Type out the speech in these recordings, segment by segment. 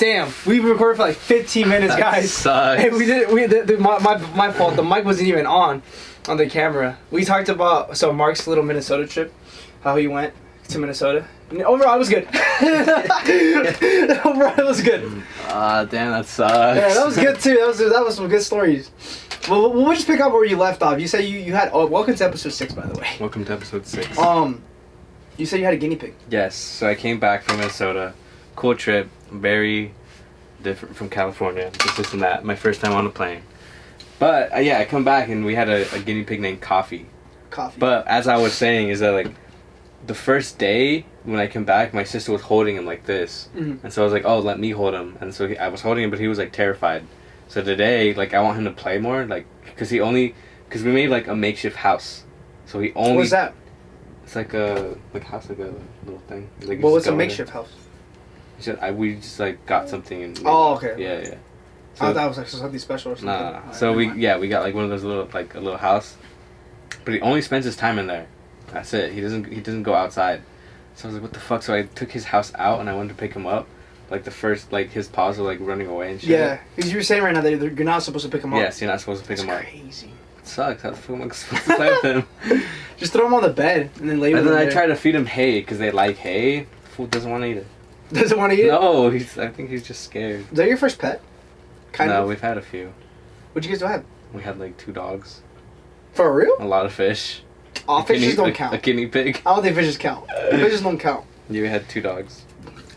Damn, we've recorded for like 15 minutes, That guys. sucks. Hey, my fault. The mic wasn't even on the camera. We talked about Mark's little Minnesota trip, how he went to Minnesota. And overall, it was good. Overall, it was good. Damn, that sucks. Yeah, that was good too. That was some good stories. Well, we'll just pick up where you left off. You said you had. Oh, welcome to episode 6, by the way. Welcome to episode 6. You said you had a guinea pig. Yes, so I came back from Minnesota. Cool trip, very different from California. This and that. My first time on a plane. But yeah, I come back and we had a guinea pig named Coffee. Coffee. But as I was saying, is that like the first day when I came back, my sister was holding him like this, and so I was like, "Oh, let me hold him." And so I was holding him, but he was like terrified. So today, like, I want him to play more, like, because we made like a makeshift house. So he only. What's that? It's like a house, like a little thing. Like, Well, what's a makeshift house? We just like got something and. Oh, okay. Yeah. So, I thought it was like something special or something. Nah. So we got like one of those little like a little house, but he only spends his time in there. That's it. He doesn't go outside. So I was like, what the fuck? So I took his house out and I went to pick him up. Like the first, like his paws were like running away and shit. Yeah, because you were saying right now that you're not supposed to pick him up. Yes, you're not supposed to pick him up. That's crazy. It sucks. How the fuck am I supposed to play with him? Just throw him on the bed and then lay with him. And then I try to feed him hay because they like hay. Fool doesn't want to eat it. Doesn't want to eat it? No, I think he's just scared. Is that your first pet? No, we've had a few. What'd you guys have? We had like 2 dogs. For real? A lot of fish. Oh, fishes don't count. A guinea pig. I don't think fishes count. Fishes don't count. Yeah, we had 2 dogs.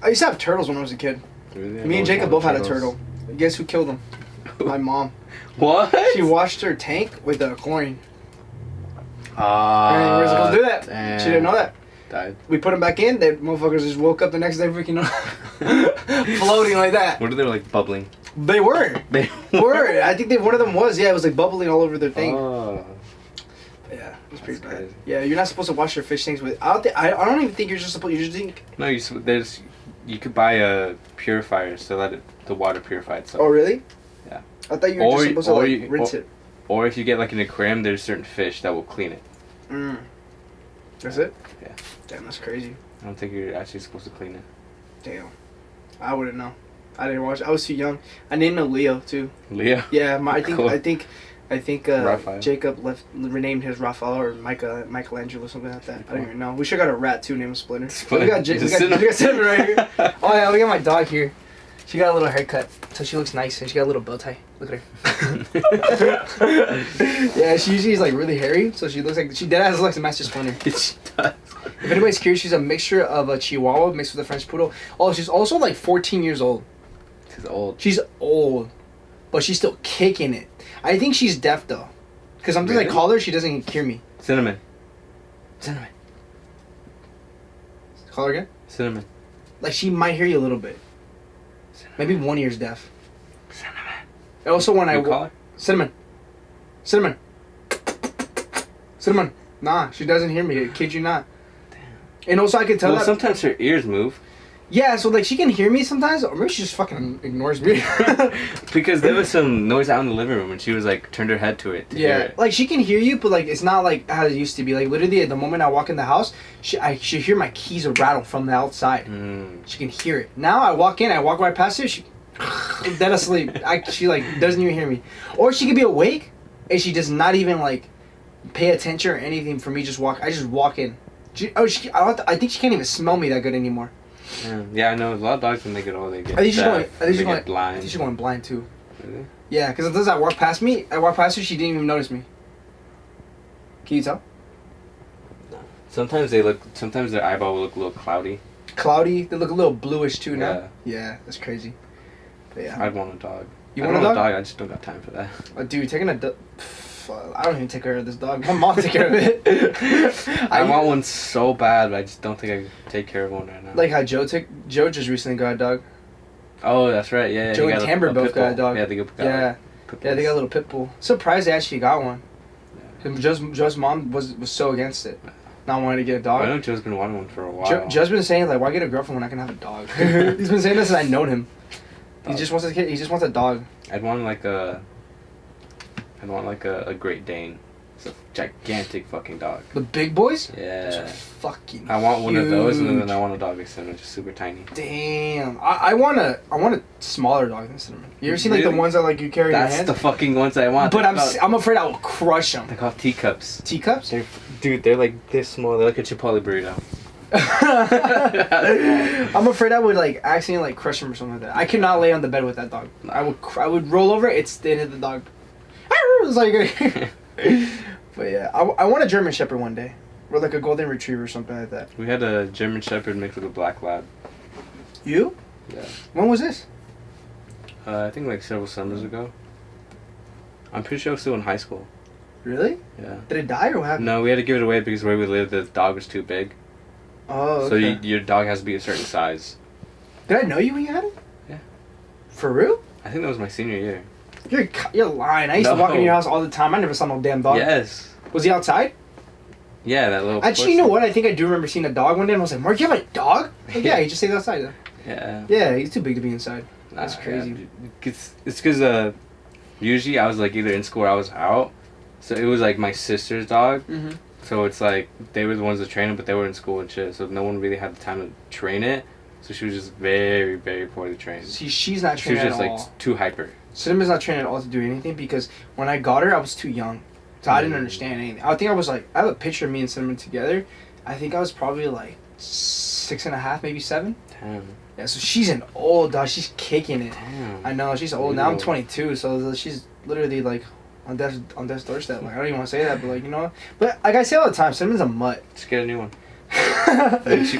I used to have turtles when I was a kid. Really? Me and Jacob both had a turtle. Guess who killed him? My mom. What? She washed her tank with chlorine. Ah. We're supposed to do that. Damn. She didn't know that. Died. We put them back in. They motherfuckers just woke up the next day freaking floating like that. What are they like bubbling? They were. They were. I think one of them was. Yeah, it was like bubbling all over their thing. Oh. Yeah, it was pretty bad. Crazy. Yeah, you're not supposed to wash your fish tanks with. I don't even think you're just supposed. You just think. No, you could buy a purifier so let the water purify itself. Oh really? Yeah. I thought you were just supposed to like rinse it. Or if you get like an aquarium, there's certain fish that will clean it. That's it? Yeah. Damn, that's crazy. I don't think you're actually supposed to clean it. Damn. I wouldn't know. I didn't watch. I was too young. I named him Leo too. Leo? Yeah, Cool. I think Raphael. Jacob renamed his Raphael or Michelangelo or something like that. I don't even know. We should have got a rat too named Splinter. Splinter. We got Cinnamon right here. Oh yeah, we got my dog here. She got a little haircut, so she looks nice, and she got a little bow tie. Look at her. Yeah, she usually is like really hairy, so she looks like she dead ass looks like Master Splinter. She does. If anybody's curious, she's a mixture of a Chihuahua mixed with a French Poodle. Oh, she's also like 14 years old. She's old. She's old, but she's still kicking it. I think she's deaf though, because sometimes I call her, she doesn't hear me. Cinnamon. Call her again. Cinnamon. Like she might hear you a little bit. Maybe one ear's deaf. Cinnamon. And also when I call her? Cinnamon. Nah, she doesn't hear me. I kid you not. Damn. And also I can tell that sometimes her ears move. Yeah, so like she can hear me sometimes, or maybe she just fucking ignores me. Because there was some noise out in the living room and she was like turned her head to it to hear it. Like she can hear you, but like it's not like how it used to be. Like literally, the moment I walk in the house, I should hear my keys rattle from the outside. She can hear it. Now I walk in, I walk right past her, she dead asleep. She like doesn't even hear me, or she could be awake and she does not even like pay attention or anything for me. I just walk in. I think she can't even smell me that good anymore. Yeah, I know. A lot of dogs when they get old, they get I think she's get blind. I think she's going blind too. Really? Yeah, because sometimes I walk past her, she didn't even notice me. Can you tell? No. Sometimes their eyeball will look a little cloudy. Cloudy? They look a little bluish too now? Yeah. Yeah, that's crazy. But yeah. I'd want a dog. You want a dog? I just don't got time for that. Dude, taking a dog... I don't even take care of this dog. My mom takes care of it. I want one so bad, but I just don't think I can take care of one right now. Like how Joe just recently got a dog. Oh, that's right. Yeah. Joe and Tamber both got a dog. Yeah, they got they got a little pit bull. Surprised they actually got one. Yeah. Joe's mom was so against it, not wanting to get a dog. I know Joe's been wanting one for a while. Joe's been saying like, why get a girlfriend when I can have a dog? He's been saying this since I known him. He just wants a kid. He just wants a dog. I'd want like a Great Dane. It's a gigantic fucking dog. The big boys? Those Yeah. are fucking I want one of those, and huge. then I want a dog like Cinnamon, just super tiny. Damn. I want a smaller dog than Cinnamon. You ever seen like the Really? ones that like you carry in your That's hands? the fucking ones I want. But They're I'm afraid I will crush them. they're called teacups. Teacups? They're like this small. They're like a Chipotle burrito. I'm afraid I would like accidentally like crush him or something like that. I could not lay on the bed with that dog. I would roll over. It's the end of the dog. It's like, but yeah, I want a German Shepherd one day, or like a Golden Retriever or something like that. We had a German Shepherd mixed with a Black Lab. You? Yeah. When was this? I think like several summers ago. I'm pretty sure I was still in high school. Really? Yeah. Did it die or what happened? No, we had to give it away because where we lived, the dog was too big. Oh, okay. So your dog has to be a certain size. Did I know you when you had it? Yeah. For real? I think that was my senior year. You're lying. I used to walk in your house all the time. I never saw no damn dog. Yes. Was he outside? Yeah, that little. Actually, you know what? I think I do remember seeing a dog one day, and I was like, "Mark, you have a dog?" Like, yeah, he just stayed outside. Yeah. Yeah, he's too big to be inside. That's crazy. Yeah. It's because usually I was like either in school or I was out, so it was like my sister's dog. Mm-hmm. So it's like they were the ones that trained it, but they were in school and shit. So no one really had the time to train it. So she was just very, very poorly trained. See, she's not She was trained just at like all. too hyper. Cinema's not trained at all to do anything because when I got her, I was too young, so I didn't understand anything. I think I was like, I have a picture of me and Cinnamon together. I think I was probably like 6.5, maybe 7. Damn. Yeah, so she's an old dog. She's kicking it. Damn. I know she's old now. I'm 22, so she's literally like on death's doorstep. Like I don't even want to say that, but like you know. But like I say all the time, Cinnamon's a mutt. Just get a new one.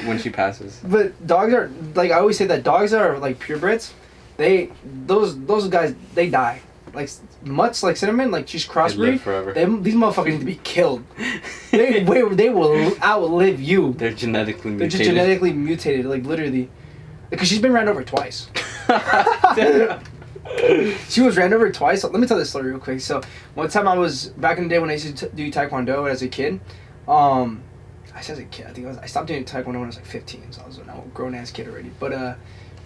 when she passes. But dogs are like I always say that dogs are like purebreds. Those guys they die. Like mutts like Cinnamon, like she's They crossbreed. live forever. These motherfuckers need to be killed. they will outlive you. They're genetically They're mutated. just genetically mutated, like literally. Because she's been ran over twice. She was ran over twice. Let me tell this story real quick. So one time I was back in the day when I used to do taekwondo as a kid. I said as a kid. I think I stopped doing taekwondo when I was like 15, so I was a grown ass kid already. But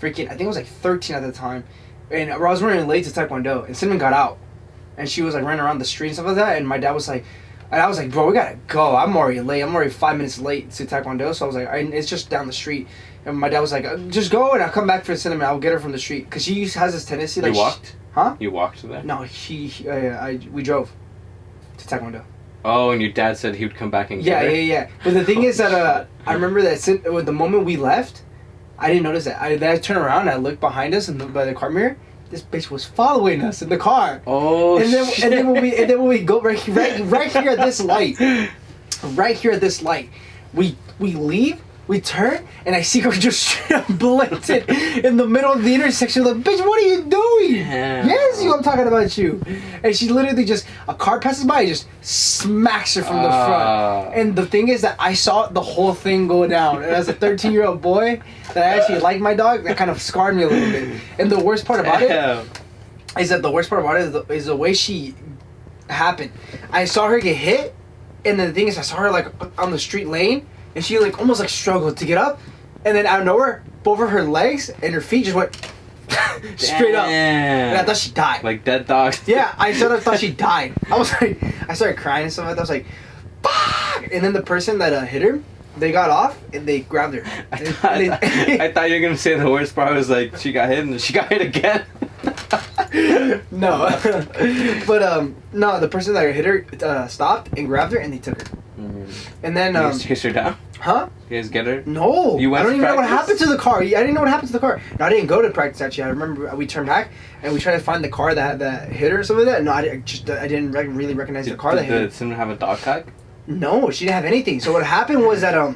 freaking, I think I was like 13 at the time, and I was running late to taekwondo, and Cinnamon got out, and she was like running around the street and stuff like that, and my dad was like. And I was like, bro, we gotta go. I'm already late. I'm already 5 minutes late to taekwondo. So I was like, it's just down the street. And my dad was like, just go and I'll come back for Cinnamon. I'll get her from the street. Because she has this tendency. Like, You walked? Huh? You walked there? No, we drove to taekwondo. Oh, and your dad said he would come back and get her? Yeah. But the thing is that I remember that the moment we left, I didn't notice that. Then I turned around and I looked behind us and by the car mirror. This bitch was following us in the car. Oh, and then when we go right here at this light, we leave, we turn, and I see her just straight up blatted in the middle of the intersection. Like, bitch, what are you doing? Yeah. Yes, I'm talking about you. And she literally just a car passes by and just smacks her from the front. And the thing is that I saw the whole thing go down. And as a 13-year-old boy that I actually liked my dog, that kind of scarred me a little bit. And the worst part about it is the way she happened. I saw her get hit, and then the thing is I saw her like on the street lane, and she like almost like struggled to get up, and then out of nowhere, both of her legs and her feet just went straight up. And I thought she died. Like dead dogs. Yeah, I thought she died. I was like, I started crying and stuff like that. I was like, fuck! And then the person that hit her, they got off and they grabbed her. I thought you were gonna say the worst part was like she got hit and then she got hit again. No, but no, the person that hit her stopped and grabbed her and they took her. And then you guys chase her down? Huh? You guys get her? No, You went I don't to even know what practice? happened to the car. I didn't know what happened to the car. No, I didn't go to practice actually. I remember we turned back and we tried to find the car that hit her or something like that. No, I didn't really recognize the car that hit her. Did someone have a dog tag? No, she didn't have anything. So what happened was that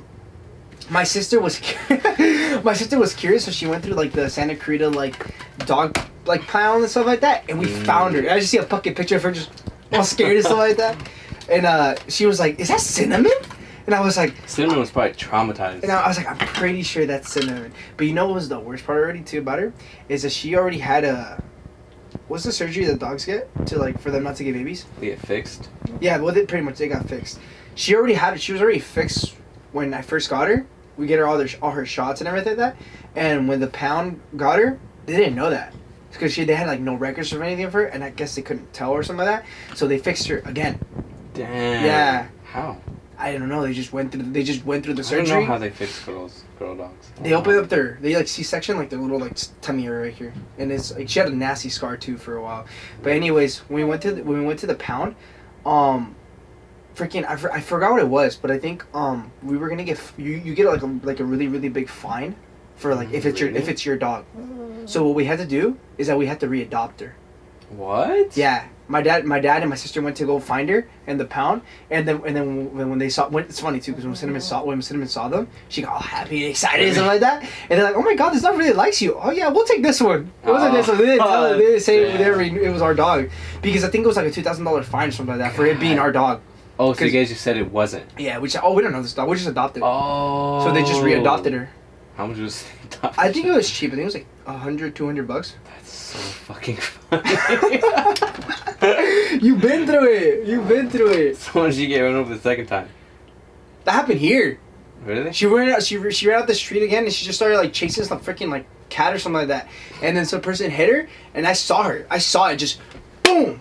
my sister was curious, so she went through like the Santa Clarita like dog like pound and stuff like that, and we found her. I just see a fucking picture of her just all scared and stuff like that, and she was like, "Is that Cinnamon?" And I was like, Cinnamon was probably traumatized. and I was like, I'm pretty sure that's Cinnamon. But you know what was the worst part already too about her is that she already had what's the surgery that dogs get to like for them not to get babies? They get fixed. Yeah, well, pretty much they got fixed. She already had it. She was already fixed when I first got her. We get her all her shots and everything like that. And when the pound got her, they didn't know that because they had like no records of anything of her, and I guess they couldn't tell or something like that. So they fixed her again. Damn. Yeah. How? I don't know. They just went through the I surgery. don't know how they fix girl dogs. They opened up they like C-section like their little like tummy area right here, and it's like she had a nasty scar too for a while. But anyways, when we went to the pound, freaking I forgot what it was, but I think we were gonna get you get like a really really big fine for like if it's your dog. So what we had to do is that we had to readopt her. What? Yeah. My dad and my sister went to go find her in the pound, and then when they saw, it's funny too because when Cinnamon saw them, she got all happy and excited and stuff like that, and they're like, oh my god, this dog really likes you. Oh yeah, we'll take this one. It wasn't this one. They didn't say it was our dog, because I think it was like a $2,000 fine or something like that for it being our dog. Oh, so you guys just said it wasn't. Yeah, we don't know this dog. We just adopted. Oh. So they just readopted her. How much was the I think it was cheap. I think it was like $100-$200. That's so fucking funny. You've been through it. So when did you get run over the second time? That happened here. Really? She ran out the street again, and she just started like chasing some freaking like cat or something like that. And then some person hit her, and I saw it just boom.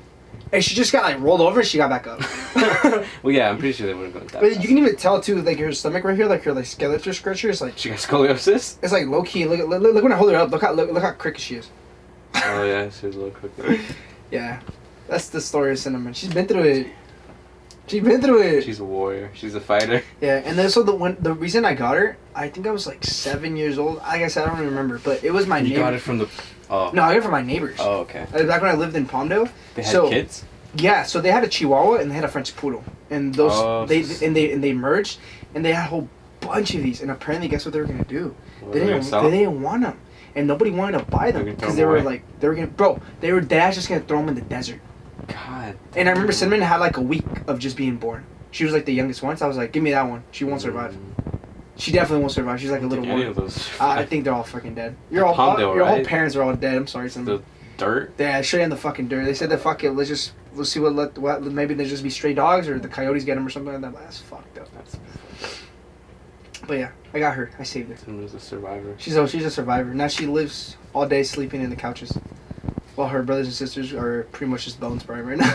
And she just got like rolled over and she got back up. Well, yeah, I'm pretty sure they would have gone that. But you can even tell too, like her stomach right here, like her like skeletal structure is like. She got scoliosis? It's like low key. Look when I hold her up. Look how crooked she is. Oh yeah, she's a little crooked. Yeah, that's the story of Cinnamon. She's been through it. She's a warrior. She's a fighter. Yeah, and then so the reason I got her, I think I was like 7 years old. I guess I don't even remember, but it was my neighbor. You got it from the. Oh. No, I got it from my neighbors. Oh, okay. Back when I lived in Palmdale. They had kids? Yeah, so they had a Chihuahua and they had a French Poodle, and they merged, and they had a whole bunch of these. And apparently, guess what they were gonna do? They didn't want them, and nobody wanted to buy them because they were dad's just gonna throw them in the desert. God. And I remember Cinnamon had like a week of just being born. She was like the youngest one, so I was like, give me that one. She won't survive. She definitely won't survive. She's like a little one. I think they're all freaking dead. Your whole parents are all dead. I'm sorry, Cinnamon. The dirt? Yeah, straight in the fucking dirt. They said that fuck it, we'll see what maybe they just be stray dogs or the coyotes get them or something like that. But that's fucked up. But yeah, I got her. I saved her. Cinnamon's a survivor. She's a survivor. Now she lives all day sleeping in the couches. While her brothers and sisters are pretty much just bones probably right now.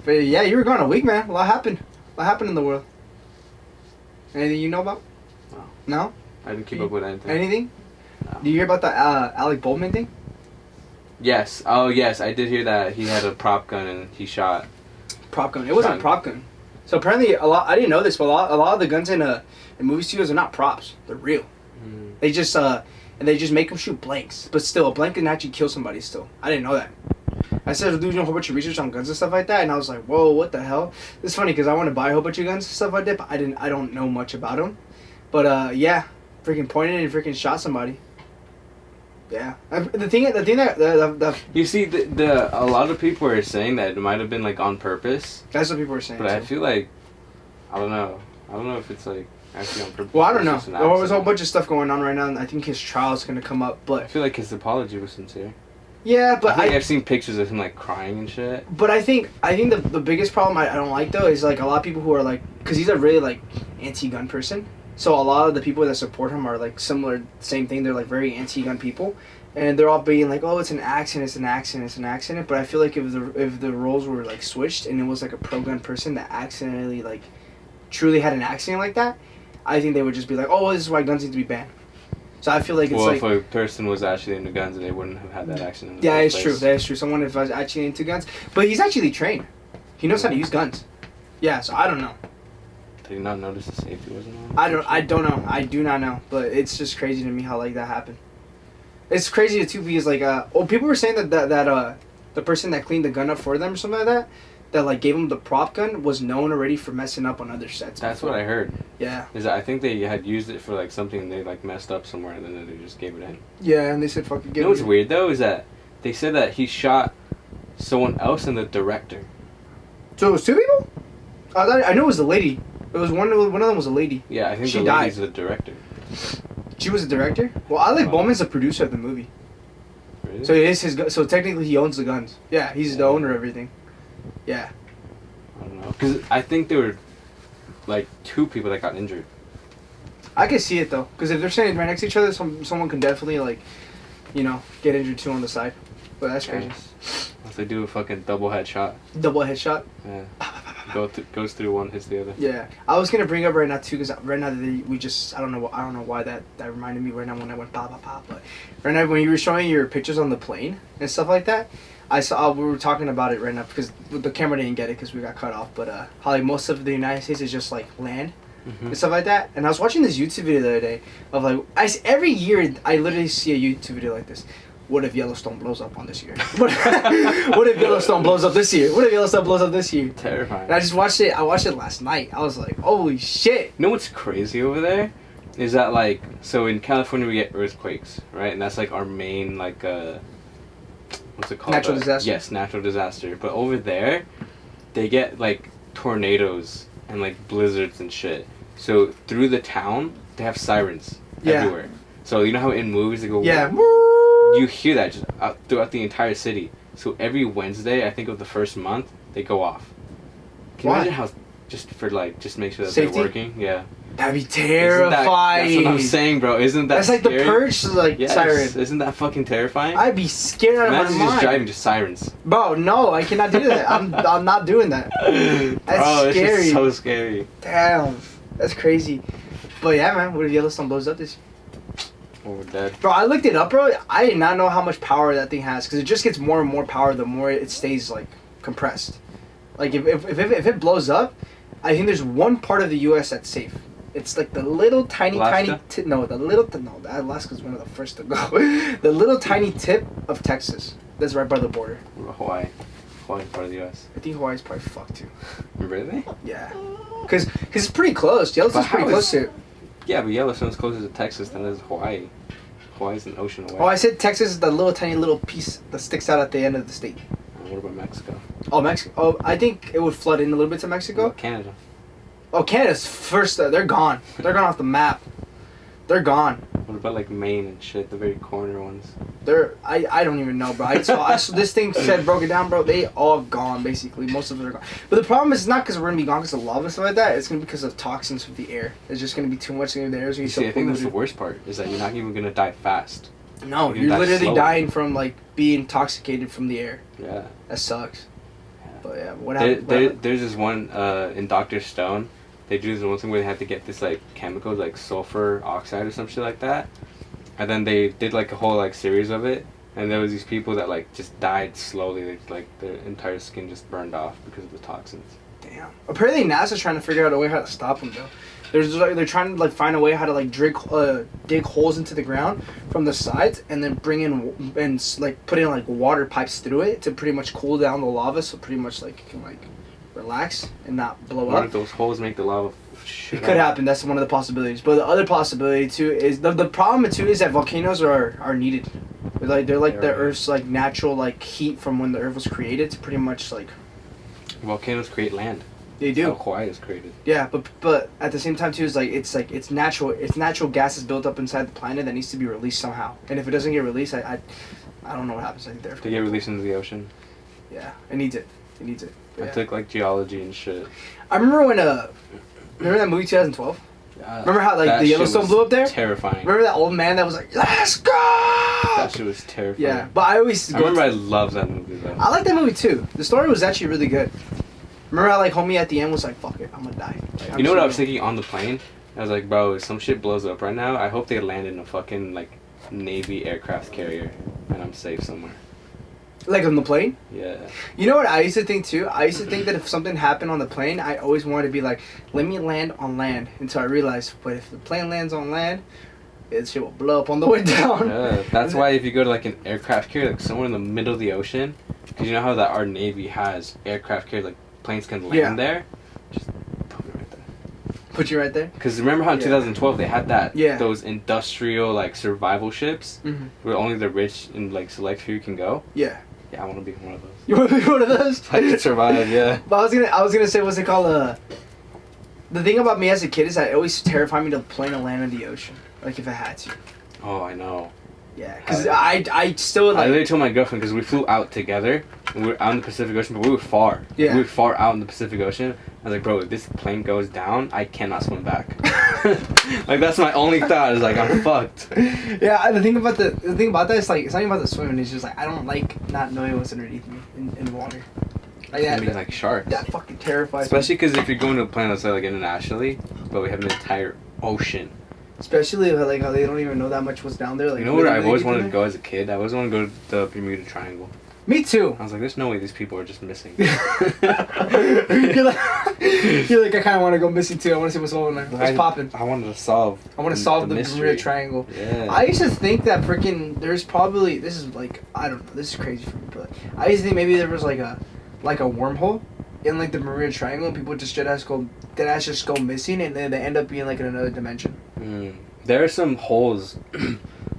But yeah, you were gone a week, man. A lot happened in the world. Anything you know about? No? I didn't keep up with anything. Anything? No. Did you hear about the Alec Baldwin thing? Yes. Oh, yes. I did hear that he had a prop gun and he shot. Prop gun. It wasn't a prop gun. So apparently, I didn't know this, but a lot of the guns in movie studios are not props. They're real. Mm. They just make them shoot blanks. But still, a blank can actually kill somebody. Still, I didn't know that. I started doing a whole bunch of research on guns and stuff like that, and I was like, "Whoa, what the hell?" It's funny because I want to buy a whole bunch of guns and stuff like that, but I don't know much about them. But yeah, freaking pointed and freaking shot somebody. Yeah, the thing that you see, a lot of people are saying that it might have been like on purpose. That's what people are saying. But I feel like, I don't know if it's like actually on purpose. Well, I don't know. There's a whole bunch of stuff going on right now, and I think his trial is gonna come up. But I feel like his apology was sincere. Yeah, but I've seen pictures of him like crying and shit. But I think the biggest problem I don't like though is like a lot of people who are like, because he's a really like anti-gun person. So a lot of the people that support him are like similar, same thing. They're like very anti-gun people, and they're all being like, "Oh, it's an accident, it's an accident, it's an accident." But I feel like if the roles were like switched and it was like a pro-gun person that accidentally like truly had an accident like that, I think they would just be like, "Oh, this is why guns need to be banned." So I feel like it's if a person was actually into guns, they wouldn't have had that accident. Yeah, it's true. That is true. Someone if was actually into guns, but he's actually trained. He knows how to use guns. Yeah, so I don't know. Did you not notice the safety wasn't on? I don't know. I do not know. But it's just crazy to me how like that happened. It's crazy too because like people were saying that the person that cleaned the gun up for them or something like that like gave him the prop gun was known already for messing up on other sets. That's what I heard. Yeah. Is that I think they had used it for like something they like messed up somewhere and then they just gave it in. Yeah, and they said fucking. You know what's weird though is that they said that he shot someone else and the director. So it was two people? I knew it was the lady. It was one of them was a lady. Yeah, I think she the died. lady's the director. She was a director? Well, Alec Baldwin's a producer of the movie. Really? So it is his. So technically, he owns the guns. Yeah, he's the owner of everything. Yeah. I don't know, because I think there were like two people that got injured. I can see it though, because if they're standing right next to each other, someone can definitely like, get injured too on the side. But that's crazy. Unless they do a fucking double headshot. Double headshot. Yeah. Goes through one, hits the other. Yeah, I was gonna bring up right now too, because right now we just I don't know why that reminded me right now when I went pop, but right now when you were showing your pictures on the plane and stuff like that, I saw we were talking about it right now because the camera didn't get it because we got cut off, but how like most of the United States is just like land and stuff like that, and I was watching this YouTube video the other day of like every year I literally see a YouTube video like this. What if Yellowstone blows up on this year? What if Yellowstone blows up this year? What if Yellowstone blows up this year? Terrifying. And I just watched it. I watched it last night. I was like, holy shit. You know what's crazy over there? Is that like, so in California we get earthquakes, right? And that's like our main like, what's it called? Natural disaster? Yes, natural disaster. But over there, they get like tornadoes and like blizzards and shit. So through the town, they have sirens everywhere. So you know how in movies they go, yeah. You hear that just throughout the entire city. So every Wednesday, I think of the first month, they go off. Can you imagine how, just make sure that Safety? they're working? Yeah. That'd be terrifying. That's what I'm saying, bro. Isn't that That's like scary? the Purge, like, yes. Siren. Isn't that fucking terrifying? I'd be scared out of my Imagine mind. just driving just sirens. Bro, no, I cannot do that. I'm not doing that. That's bro, scary. it's just so scary. Damn. That's crazy. But yeah, man, what if Yellowstone blows up this year? Oh, we're dead. Bro, I looked it up, bro. I did not know how much power that thing has, because it just gets more and more power the more it stays, like, compressed. Like, if it blows up, I think there's one part of the U.S. that's safe. It's like the little tiny Alaska? Alaska's one of the first to go. The little tiny tip of Texas. That's right by the border. What about Hawaii? Hawaii's part of the U.S. I think Hawaii's probably fucked too. Really? Yeah. Because it's pretty close. Yellowstone's pretty close to it. Yeah, but Yellowstone's closer to Texas than it is Hawaii. Hawaii's an ocean away. Oh, I said Texas is the little tiny little piece that sticks out at the end of the state. What about Mexico? Oh, Mexico. Oh, I think it would flood in a little bit to Mexico. What about Canada? Oh, Canada's first. They're gone. They're gone off the map. They're gone. What about like Maine and shit, the very corner ones? I don't even know, bro. I saw this thing said broke it down, bro. They all gone basically. Most of them are gone. But the problem is not because we're gonna be gone because of lava and stuff like that. It's gonna be because of toxins from the air. It's just gonna be too much in the air. It's gonna be so I think that's the worst part is that you're not even gonna die fast. No, you're literally slowly. dying from like being intoxicated from the air. Yeah. That sucks. Yeah. But yeah, what happened? There's this one in Dr. Stone. They do this one thing where they had to get this like chemical like sulfur oxide or some shit like that, and then they did like a whole like series of it, and there was these people that like just died slowly. They, like their entire skin just burned off because of the toxins. Damn. Apparently NASA's trying to figure out a way how to stop them though. They're trying to like find a way how to like dig holes into the ground from the sides and then bring in and like put in like water pipes through it to pretty much cool down the lava, so pretty much like it can like relax and not blow What up. if those holes make the lava shit It could happen. That's one of the possibilities. But the other possibility too is the problem too is that volcanoes are needed. They're like the Earth's like natural like heat from when the Earth was created to pretty much like. Volcanoes create land. They do. That's how Hawaii is created. Yeah, but at the same time too, it's natural gases built up inside the planet that needs to be released somehow. And if it doesn't get released, I don't know what happens like there. They get released into the ocean. Yeah, it needs it. It needs it. I took like geology and shit. I remember when remember that movie 2012? Remember how like the Yellowstone blew up there? Terrifying. Remember that old man that was like, "Let's go!" That shit was terrifying. Yeah, but I remember I loved that movie though. I like that movie too. The story was actually really good. Remember how like homie at the end was like, "Fuck it, I'm gonna die." Like, you know what I was thinking on the plane? I was like, bro, if some shit blows up right now, I hope they land in a fucking like Navy aircraft carrier and I'm safe somewhere. Like on the plane? Yeah. You know what I used to think too? I used to think that if something happened on the plane, I always wanted to be like, let me land on land. Until I realized, but if the plane lands on land, it shit will blow up on the way down. Yeah, that's why if you go to like an aircraft carrier, like somewhere in the middle of the ocean, because you know how that our Navy has aircraft carriers, like planes can land there, just put me right there. Put you right there? Because remember how in 2012 they had that, those industrial like survival ships, where only the rich and like select few can go? Yeah. Yeah, I want to be one of those. You want to be one of those? I could survive, yeah. But I was gonna say, what's it called? The thing about me as a kid is that it always terrified me to plane and land in the ocean, like if I had to. Oh, I know. Yeah, because I still like. I literally told my girlfriend because we flew out together and we were out in the Pacific Ocean, but we were far. Yeah. We were far out in the Pacific Ocean. I was like, bro, if this plane goes down, I cannot swim back. Like that's my only thought. Is like I'm fucked. Yeah, the thing about that is like it's not even about the swimming. It's just like I don't like not knowing what's underneath me in water. Like I mean, like sharks. That fucking terrifies Especially me. because if you're going to a planet, let's say like internationally, but we have an entire ocean. Especially like how they don't even know that much what's down there. Like, You know where I've always wanted to go as a kid? I always wanted to go to the Bermuda Triangle. Me too. I was like, there's no way these people are just missing. you're like, I kind of want to go missing too. I want to see what's going on. What's popping? I wanted to solve. I want to solve the mystery. Bermuda Triangle. Yeah. I used to think that freaking there's probably this is like I don't know, this is crazy for me, but I used to think maybe there was like a wormhole in like the Bermuda Triangle and people just just go missing and then they end up being like in another dimension. There are some holes.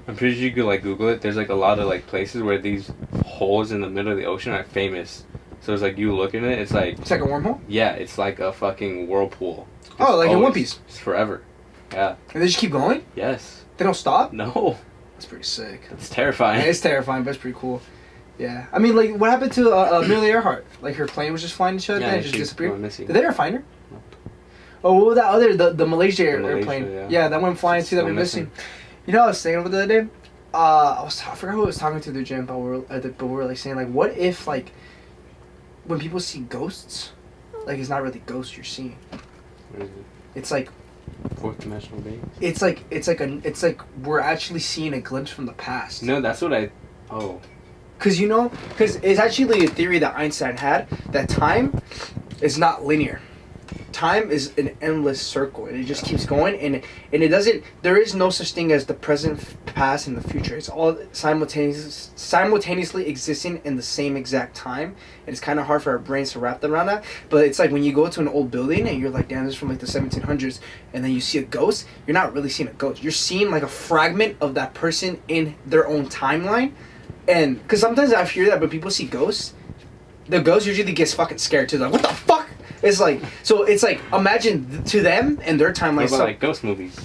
I'm pretty sure you could like Google it. There's like a lot of like places where these holes in the middle of the ocean are famous. So it's like you look in it, it's like a wormhole? Yeah, it's like a fucking whirlpool. Oh, like in One Piece. It's forever. Yeah. And they just keep going? Yes. They don't stop? No. That's pretty sick. It's terrifying. Yeah, it's terrifying, but it's pretty cool. Yeah. I mean, like, what happened to Amelia Earhart? Like, her plane was just flying and shit, and it just disappeared? Missing. Did they ever find her? Nope. Oh, what was that other, the Malaysia airplane? Yeah, that went flying too, that went missing. You know what I was thinking about the other day? I forgot who I was talking to the gym, but we were like saying, like, what if, like, when people see ghosts, like, it's not really ghosts you're seeing. What is it? It's like fourth dimensional beings. It's like we're actually seeing a glimpse from the past. No, that's what I. Oh. Because it's actually a theory that Einstein had that time is not linear. Time is an endless circle, and it just keeps going, and it doesn't. There is no such thing as the present, past, and the future. It's all simultaneously existing in the same exact time, and it's kind of hard for our brains to wrap around that. But it's like when you go to an old building and you're like, damn, this is from like the 1700s, and then you see a ghost. You're not really seeing a ghost. You're seeing like a fragment of that person in their own timeline, and because sometimes I hear that when people see ghosts, the ghost usually gets fucking scared too. Like, what the fuck? It's like, so it's like, imagine to them and their timeline. What about like ghost movies?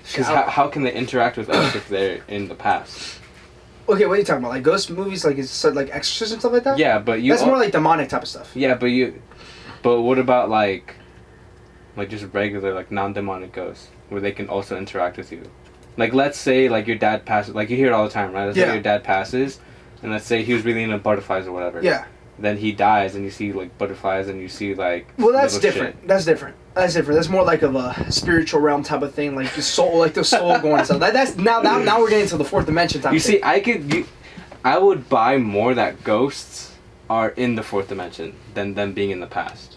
Because how can they interact with us if they're in the past? Okay, what are you talking about? Like ghost movies, like it's like exorcism and stuff like that? Yeah, but that's more like demonic type of stuff. Yeah, but what about like just regular like non-demonic ghosts where they can also interact with you? Like let's say like your dad passes, like you hear it all the time, right? Let's say your dad passes, and let's say he was really into butterflies or whatever. Yeah. Then he dies, and you see like butterflies, and you see like. Well, that's different. Shit. That's different. That's more like of a spiritual realm type of thing, like the soul, going and stuff. That's now we're getting into the fourth dimension type. You see, I would buy more that ghosts are in the fourth dimension than them being in the past.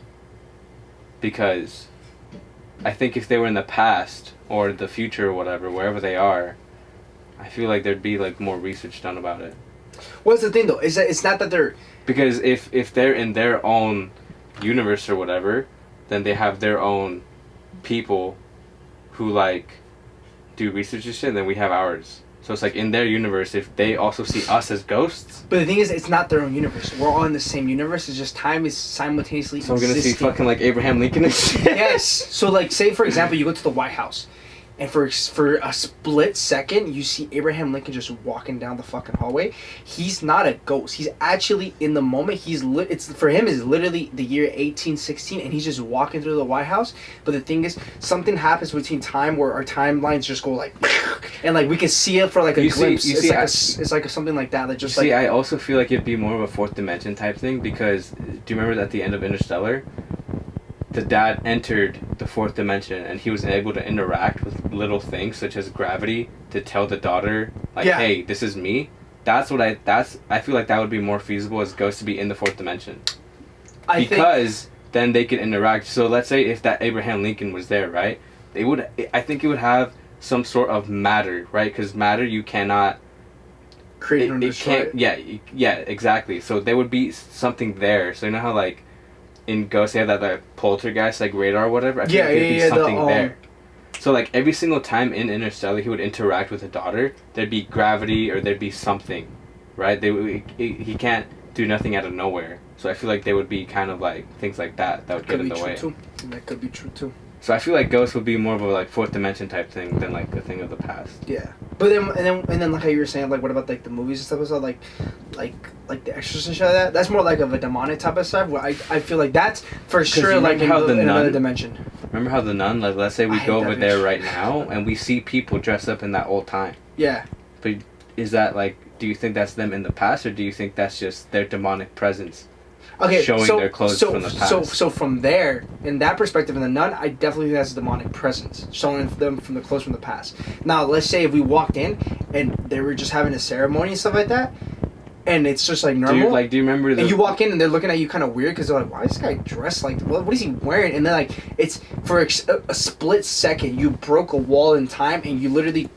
Because, I think if they were in the past or the future or whatever, wherever they are, I feel like there'd be like more research done about it. What's the thing though? Is that it's not that they're. Because if they're in their own universe or whatever, then they have their own people who like do research and shit, and then we have ours. So it's like in their universe, if they also see us as ghosts. But the thing is, it's not their own universe. We're all in the same universe. It's just time is simultaneously existing. So we're gonna see fucking like Abraham Lincoln and shit. Yes. So like, say for example, you go to the White House. And for a split second, you see Abraham Lincoln just walking down the fucking hallway. He's not a ghost. He's actually in the moment. It's for him is literally the year 1816, and he's just walking through the White House. But the thing is, something happens between time where our timelines just go like, and like we can see it for like a glimpse. It's like something like that. That just see, I also feel like it'd be more of a fourth dimension type thing because do you remember at the end of Interstellar? The dad entered the fourth dimension and he was able to interact with little things such as gravity to tell the daughter like, hey, this is me. I feel like that would be more feasible as ghosts to be in the fourth dimension. Because then they can interact. So let's say if that Abraham Lincoln was there, right? I think it would have some sort of matter, right? Because matter you cannot create or destroy. Yeah, exactly. So there would be something there. So you know how like in Ghost they have that like poltergeist like radar or whatever. I think there'd be something there. So like every single time in Interstellar he would interact with a daughter, there'd be gravity or there'd be something, right? He can't do nothing out of nowhere. So I feel like they would be kind of like things like that would get in the way. That could be true too. So I feel like Ghost would be more of a like fourth dimension type thing than like a thing of the past. Yeah, but then like how you were saying like what about like the movies and stuff as well, like the Exorcist and shit like that. That's more like of a demonic type of stuff where I feel like that's for sure like in another dimension. Remember how the nun, like, let's say we I go hate over that there bitch. right now and we see people dressed up in that old time. Yeah. But is that like, do you think that's them in the past, or do you think that's just their demonic presence showing their clothes from the past? So from there, in that perspective, in the nun, I definitely think that's a demonic presence showing them from the clothes from the past. Now, let's say if we walked in and they were just having a ceremony and stuff like that, and it's just like normal. Do you remember and you walk in and they're looking at you kind of weird because they're like, why is this guy dressed like, what is he wearing? And then like, it's for a split second, you broke a wall in time and you literally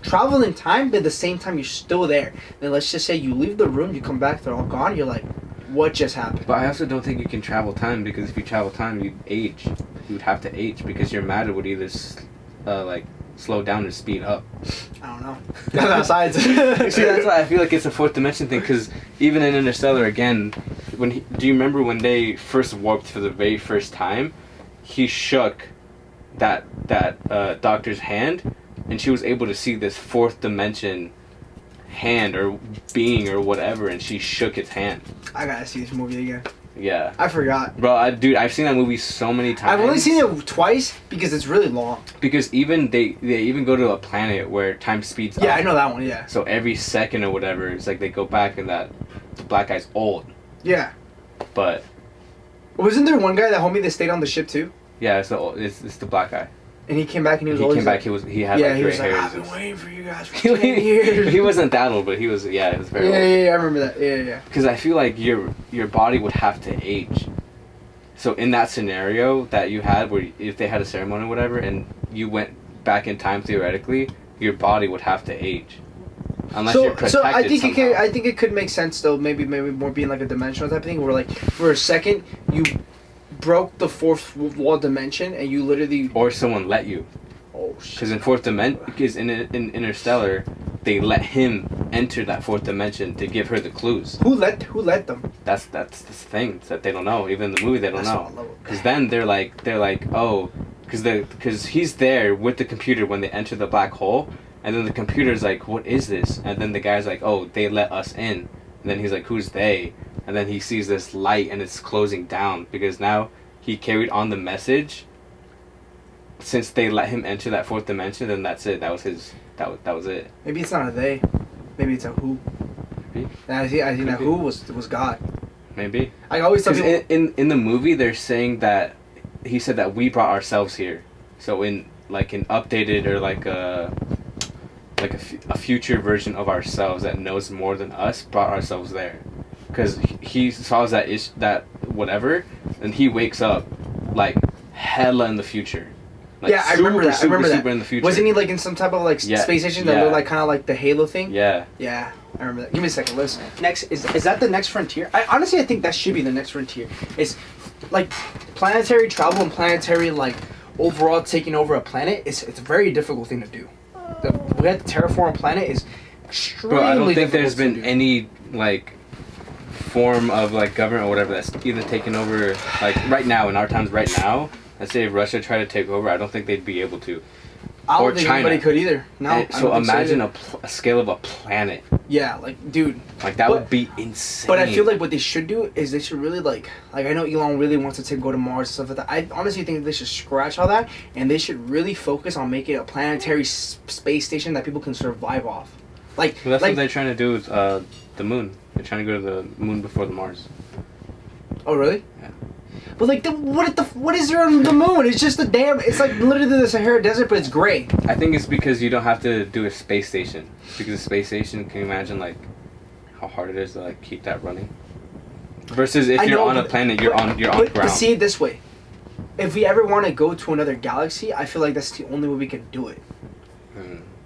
travel in time, but at the same time, you're still there. Then let's just say you leave the room, you come back, they're all gone, you're like, what just happened? But I also don't think you can travel time, because if you travel time, you'd age. You'd have to age, because your matter would either like slow down or speed up. I don't know. That's science. See, that's why I feel like it's a fourth dimension thing, because even in Interstellar, again, do you remember when they first warped for the very first time? He shook that doctor's hand, and she was able to see this fourth dimension hand or being or whatever, and she shook its hand. I gotta see this movie again. Yeah. I forgot. Bro, dude, I've seen that movie so many times. I've only seen it twice because it's really long. Because even they even go to a planet where time speeds up. Yeah, I know that one, yeah. So every second or whatever, it's like they go back and the black guy's old. Yeah. But wasn't there one guy, that homie, that stayed on the ship too? yeah, it's the black guy. And he came back and he was He always came back. like, He had like gray hairs. I've been waiting for you guys for 10 years. He wasn't that old, but he was. Yeah, it was very old. Yeah, I remember that. Yeah. Because I feel like your body would have to age. So in that scenario that you had, where if they had a ceremony or whatever, and you went back in time theoretically, your body would have to age, unless you're protected. So I think somehow. I think it could make sense though. Maybe more being like a dimensional type of thing, where like for a second you broke the fourth wall dimension and you literally. Or someone let you. Oh shit. Because in fourth dimension, because in Interstellar, they let him enter that fourth dimension to give her the clues. Who let them? That's the thing that they don't know. Even in the movie, they don't That's know. what I love. Because then they're like, oh, because he's there with the computer when they enter the black hole, and then the computer's like, what is this? And then the guy's like, oh, they let us in. And then he's like, who's they? And then he sees this light and it's closing down, because now he carried on the message. Since they let him enter that fourth dimension, then that's it. That was his. That was it. Maybe it's not a they. Maybe it's a who. Maybe. I think that who was God. Maybe. I always tell Because people. in the movie, they're saying that he said that we brought ourselves here. So in like an updated or like a future version of ourselves that knows more than us brought ourselves there. Because he saw that whatever, and he wakes up like hella in the future. Like, yeah, I remember that. Super in the future. Wasn't he like in some type of like space station that looked like kind of like the Halo thing? Yeah. Yeah, I remember that. Give me a second. Listen. Next is that the next frontier? I think that should be the next frontier. It's like planetary travel and planetary like overall taking over a planet. It's a very difficult thing to do. We had to terraform a planet is extremely. Bro, I don't think difficult there's been any like form of like government or whatever that's either taken over like right now in our times right now. Let's say if Russia tried to take over, I don't think they'd be able to. I don't or think China. anybody could either. No. And so imagine a scale of a planet. Yeah, like dude. Like that would be insane. But I feel like what they should do is they should really like I know Elon really wants to go to Mars and stuff like that. I honestly think they should scratch all that and they should really focus on making a planetary space station that people can survive off. Like well, that's what they're trying to do with the moon. They're trying to go to the moon before the Mars. Oh really? Yeah. But like what is there on the moon? It's just it's like literally the Sahara Desert, but it's gray. I think it's because you don't have to do a space station. Because a space station, can you imagine like how hard it is to like keep that running? Versus if you're on a planet, you're on ground. But see it this way. If we ever want to go to another galaxy, I feel like that's the only way we can do it.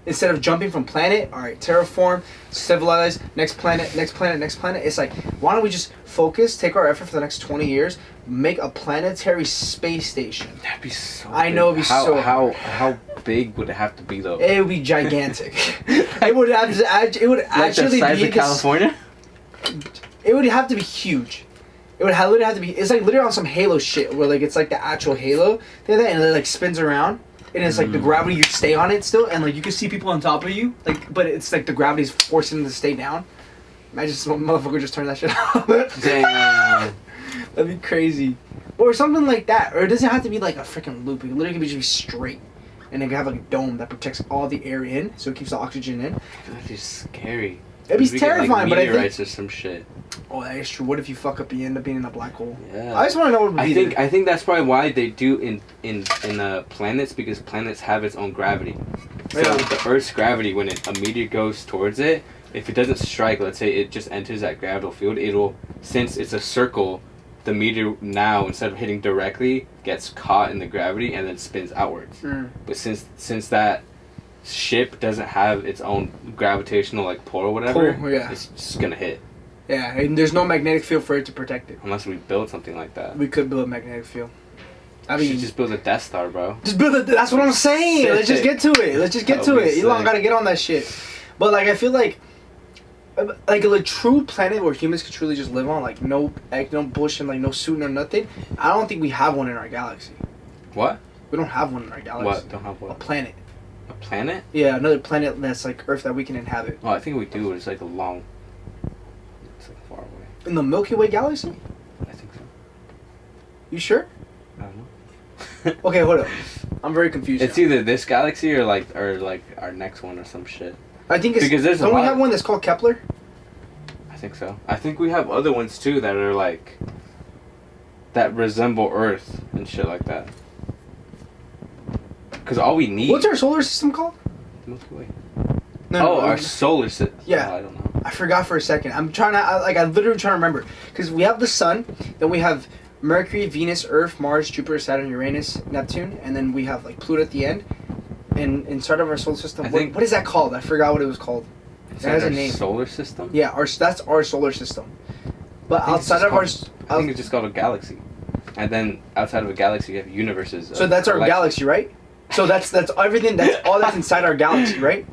Instead of jumping from planet, all right, terraform, civilize, next planet, it's like, why don't we just focus, take our effort for the next 20 years, make a planetary space station. That'd be so I know, it'd be so how big would it have to be though? It would be gigantic. It would actually like the size of California? It would have to be huge. It would literally have to be, it's like literally on some Halo shit, where like, it's like the actual Halo, and it like spins around. And it's like the gravity, you stay on it still, and like you can see people on top of you, like, but it's like the gravity's forcing them to stay down. Imagine some motherfucker just turn that shit off. Damn. That'd be crazy. Or something like that. Or it doesn't have to be like a freaking loop. It literally can just be straight. And it can have like a dome that protects all the air in, so it keeps the oxygen in. That'd be scary. It'd be terrifying, like, but I meteorites think... or some shit. Oh, that is true. What if you fuck up and you end up being in a black hole? Yeah. I just want to know what would be I think that's probably why they do in planets, because planets have its own gravity. So the Earth's gravity, when a meteor goes towards it, if it doesn't strike, let's say it just enters that gravitational field, it'll, since it's a circle, the meteor now, instead of hitting directly, gets caught in the gravity and then spins outwards. But since that ship doesn't have its own gravitational like pull or whatever, it's just gonna hit. Yeah, and there's no magnetic field for it to protect it. Unless we build something like that. We could build a magnetic field. I mean, mean, should just build a Death Star, bro. Just build it. That's what I'm saying. Let's just get to it. Let's just get to it. Elon gotta get on that shit. But like, I feel like a true planet where humans could truly just live on, like no egg, no bush, and like no suit, no nothing. I don't think we have one in our galaxy. What? We don't have one in our galaxy. What? Don't have what? A planet. A planet? Yeah, another planet that's like Earth that we can inhabit. Oh, I think we do. It's like long. It's like far away. In the Milky Way galaxy? I think so. You sure? I don't know. Okay, hold up. I'm very confused. It's either this galaxy or like our next one or some shit. I think it's because there's don't we have one that's called Kepler? I think so. I think we have other ones too that are like that resemble Earth and shit like that. Because all we need. What's our solar system called? Milky Way. No, our solar system. Yeah. Oh, I don't know. I forgot for a second. I'm trying to I'm literally trying to remember because we have the sun, then we have Mercury, Venus, Earth, Mars, Jupiter, Saturn, Uranus, Neptune, and then we have like Pluto at the end. And inside of our solar system, what is that called? I forgot what it was called. It has a name. Solar system? Yeah, that's our solar system. But outside of our, I think it's just called a galaxy. And then outside of a galaxy, you have universes. So that's our galaxy, right? So that's everything. That's all that's inside our galaxy, right?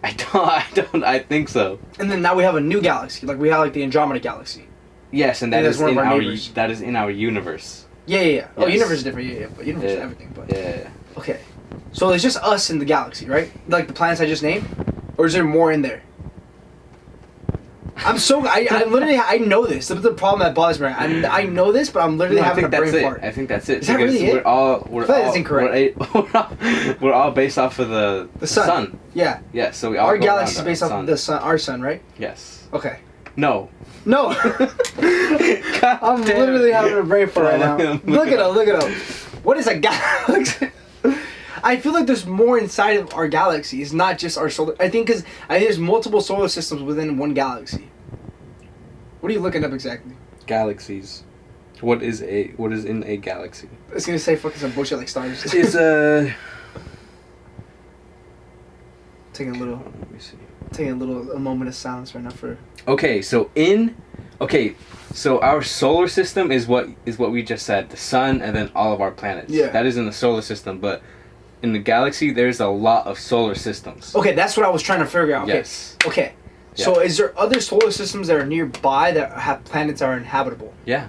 I think so. And then now we have a new galaxy. Like we have like the Andromeda galaxy. Yes, and that is in our universe. Yeah. Yes. Oh, universe is different. Yeah. But universe is everything. But yeah. Okay. So it's just us in the galaxy, right? Like the planets I just named, or is there more in there? I literally I know this. This is the problem that bothers me. I know this, but I'm literally having a brain fart. I think that's it. Is that really it? We're all that's incorrect. We're all based off of the sun. Yeah. Yeah. So we all our galaxy is based off of the sun. Our sun, right? Yes. Okay. No. I'm literally having a brain fart right now. Look it up. What is a galaxy? I feel like there's more inside of our galaxy. It's not just our solar. I think there's multiple solar systems within one galaxy. What are you looking up exactly? Galaxies. What is in a galaxy? It's gonna say fucking some bullshit like stars. It's taking a little. Let me see. Taking a moment of silence right now for. Okay, so our solar system is what we just said, the sun, and then all of our planets. Yeah. That is in the solar system, but in the galaxy, there's a lot of solar systems. Okay, that's what I was trying to figure out. Okay. Yes. Okay. Yeah. So is there other solar systems that are nearby that have planets that are inhabitable? Yeah.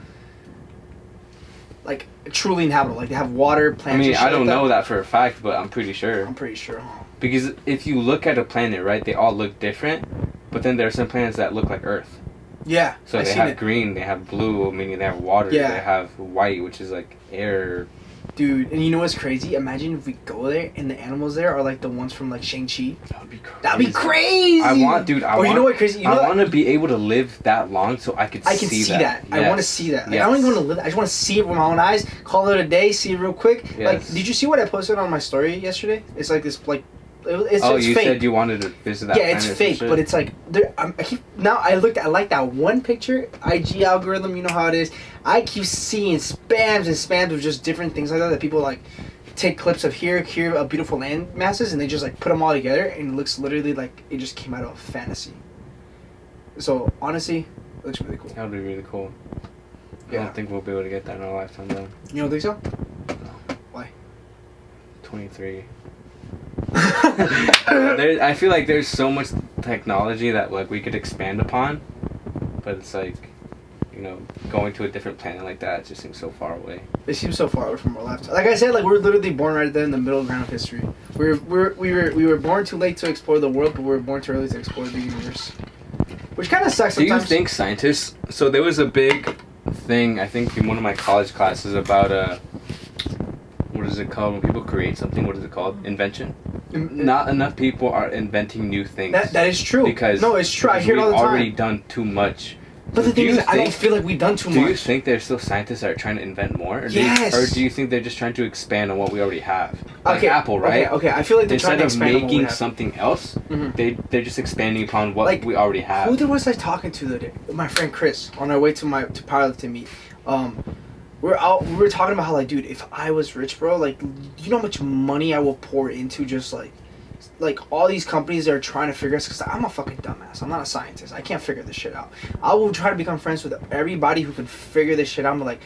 Like truly inhabitable, like they have water, plants. I mean, I don't know that for a fact, but I'm pretty sure. I'm pretty sure. Because if you look at a planet, right, they all look different, but then there are some planets that look like Earth. Yeah. So they have green, they have blue, meaning they have water. Yeah. They have white, which is like air. Dude, and you know what's crazy? Imagine if we go there and the animals there are like the ones from like Shang-Chi. That would be crazy. That'd be crazy. You know what crazy? I want to be able to live that long so I can see that. Yes. I want to see that. Like, yes. I don't even want to live. I just want to see it with my own eyes. Call it a day. See it real quick. Yes. Like, did you see what I posted on my story yesterday? It's like this like. It's you fake. said you wanted to visit that. Yeah, it's fake, but it's like I like that one picture. IG algorithm, you know how it is. I keep seeing spams and spams of just different things like that people like take clips of here of beautiful land masses and they just like put them all together and it looks literally like it just came out of a fantasy. So honestly, it looks really cool. That would be really cool. Yeah. I don't think we'll be able to get that in our lifetime though. You don't think so? No. Why? 23. I feel like there's so much technology that like we could expand upon, but it's like, you know, going to a different planet like that, it just seems so far away. It seems so far away from our lifetime. Like I said, like we're literally born right there in the middle ground of history. We were born too late to explore the world, but we were born too early to explore the universe, which kind of sucks sometimes. Do you think scientists? So there was a big thing, I think, in one of my college classes about what is it called when people create something? What is it called? Invention. Not enough people are inventing new things. That is true. Because no, it's true. I hear it all the time. We've already done too much. But the thing is, I don't feel like we've done too much. Do you think there's still scientists that are trying to invent more? Or do you think they're just trying to expand on what we already have? Like Apple, right? Okay. I feel like they're trying to expand instead of making something else, they're just expanding upon what we already have. Who was I talking to the other day? My friend Chris, on our way to powerlifting meet. We were talking about how, like, dude, if I was rich, bro, like, you know how much money I will pour into just, like all these companies that are trying to figure us, because I'm a fucking dumbass. I'm not a scientist. I can't figure this shit out. I will try to become friends with everybody who can figure this shit out. I'm like,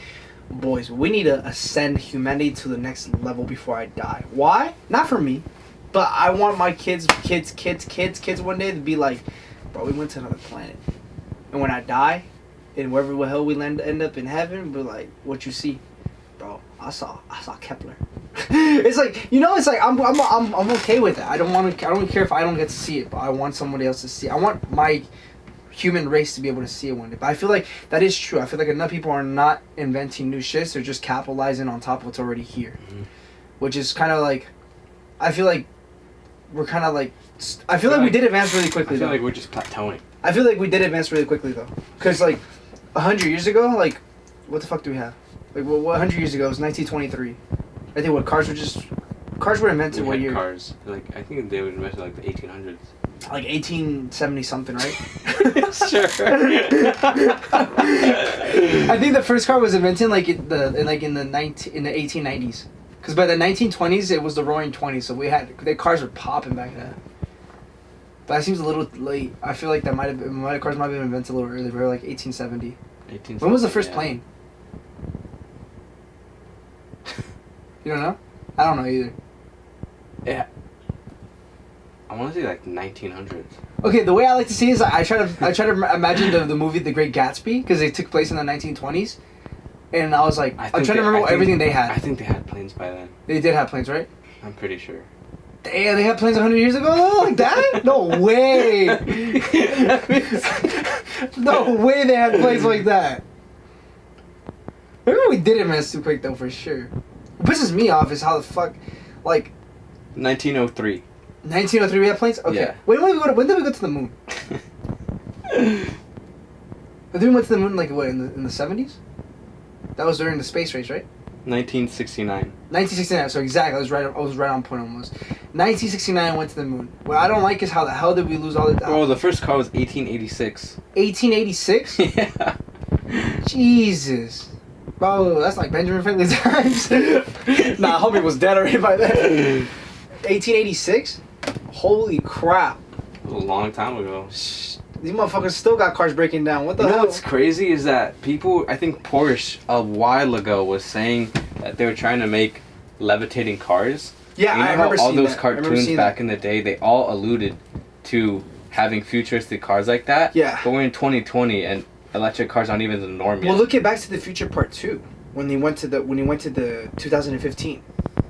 boys, we need to ascend humanity to the next level before I die. Why? Not for me, but I want my kids one day to be like, bro, we went to another planet. And when I die, and wherever the hell we end up in heaven, we're like, what you see? Bro, I saw Kepler. It's like, you know, it's like I'm okay with that. I don't care if I don't get to see it, but I want somebody else to see it. I want my human race to be able to see it one day. But I feel like that is true. I feel like enough people are not inventing new shit. They're just capitalizing on top of what's already here. Which is kind of like, I feel like we're kind of like, I feel like we did advance really quickly though. I feel like we're just plateauing. I feel like we did advance really quickly though. Because like 100 years ago, like, what the fuck do we have? Like, what 100 years ago? It was 1923. I think cars were invented what year? Cars. Like, I think they were invented like the 1800s. Like 1870 something, right? Sure. I think the first car was invented like in the 1890s. Because by the 1920s it was the Roaring '20s, so the cars were popping back then. But that seems a little late. I feel like cars might have been invented a little earlier, like 1870. When was the first plane? You don't know? I don't know either. Yeah. I want to say like 1900s. Okay, the way I like to see it is I try to imagine the movie The Great Gatsby, because it took place in the 1920s, and I was like, I'm trying to remember everything they had. I think they had planes by then. They did have planes, right? I'm pretty sure. Damn, they had planes 100 years ago though? Like that? No way! No way they had planes like that. Maybe we did advance too quick though, for sure. What pisses me off is how the fuck, like... 1903. 1903 we had planes? Okay. Yeah. When did we go to the moon? I think we went to the moon like what, in the 70s? That was during the space race, right? 1969. 1969, so exactly, I was right on point almost. 1969 I went to the moon. What I don't like is how the hell did we lose all the... Oh, the first car was 1886. 1886? Yeah. Jesus. Bro, that's like Benjamin Franklin times. Nah, homie was dead already by then. 1886? Holy crap. It was a long time ago. These motherfuckers still got cars breaking down. What the hell? You know what's crazy is that people, I think Porsche a while ago was saying that they were trying to make levitating cars. Yeah, I remember all seeing those that. cartoons back in the day, they all alluded to having futuristic cars like that. Yeah. But we're in 2020 and electric cars aren't even the norm yet. Well, look at Back to the Future Part 2 when he went to the 2015.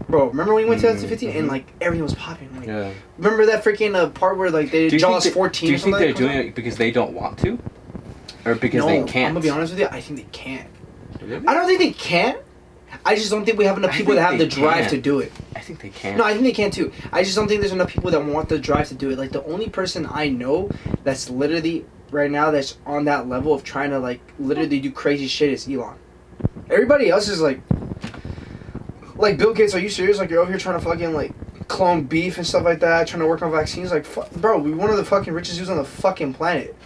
Bro, remember when he went to 2015 and like everything was popping? Like, yeah. Remember that freaking part where like they did Jaws 14? Do you think they're doing it because they don't want to, or because they can't? I'm gonna be honest with you. I think they can't. Really? I don't think they can't. I just don't think we have enough people that have the drive to do it. I think they can. No, I think they can too. I just don't think there's enough people that want the drive to do it. Like the only person I know that's literally right now that's on that level of trying to like literally do crazy shit is Elon. Everybody else is like Bill Gates. Are you serious? Like you're over here trying to fucking like clone beef and stuff like that, trying to work on vaccines. Like, bro, we're one of the fucking richest dudes on the fucking planet.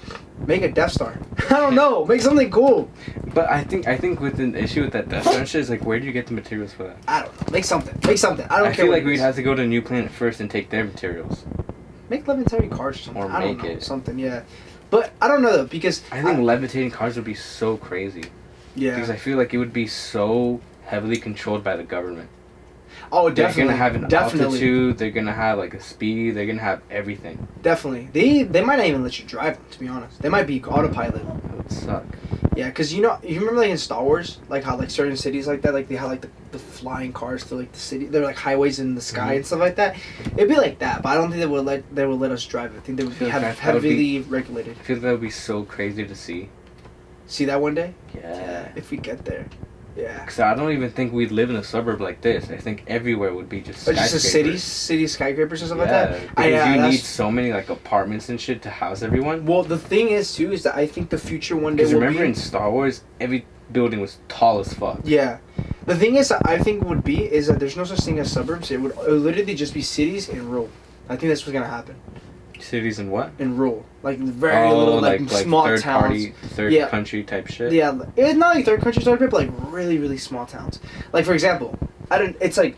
Make a Death Star. I don't know. Make something cool. But I think with the issue with that Death Star shit is like, where do you get the materials for that? I don't know. Make something. I don't care. I feel like we'd have to go to a new planet first and take their materials. Make levitating cars or something. Or I don't make know. it. Something, yeah. But I don't know though, because I think levitating cars would be so crazy. Yeah. Because I feel like it would be so heavily controlled by the government. Oh, definitely. They're gonna have an altitude. They're gonna have like a speed. They're gonna have everything. Definitely. They might not even let you drive them. To be honest, they might be autopilot. That would suck. Yeah, because you remember like in Star Wars, like how like certain cities like that, like they have like the flying cars to like the city. They're like highways in the sky and stuff like that. It'd be like that, but I don't think they would let us drive it. I think they would be heavily regulated. I feel that would be so crazy to see. See that one day? Yeah. If we get there. Yeah. Because I don't even think we'd live in a suburb like this. I think everywhere would be just skyscrapers. Just a city skyscrapers or something like that? Because you need so many like apartments and shit to house everyone. Well, the thing is, too, is that I think the future one day will be... Because remember in Star Wars, every building was tall as fuck. Yeah. The thing is, I think would be, is that there's no such thing as suburbs. It would literally just be cities and rural. I think that's what's going to happen. Cities and what? And rural. Like, very little, like small third towns. Party, third country type shit? Yeah. It's not like third country type, but like really, really small towns. Like, for example, it's like,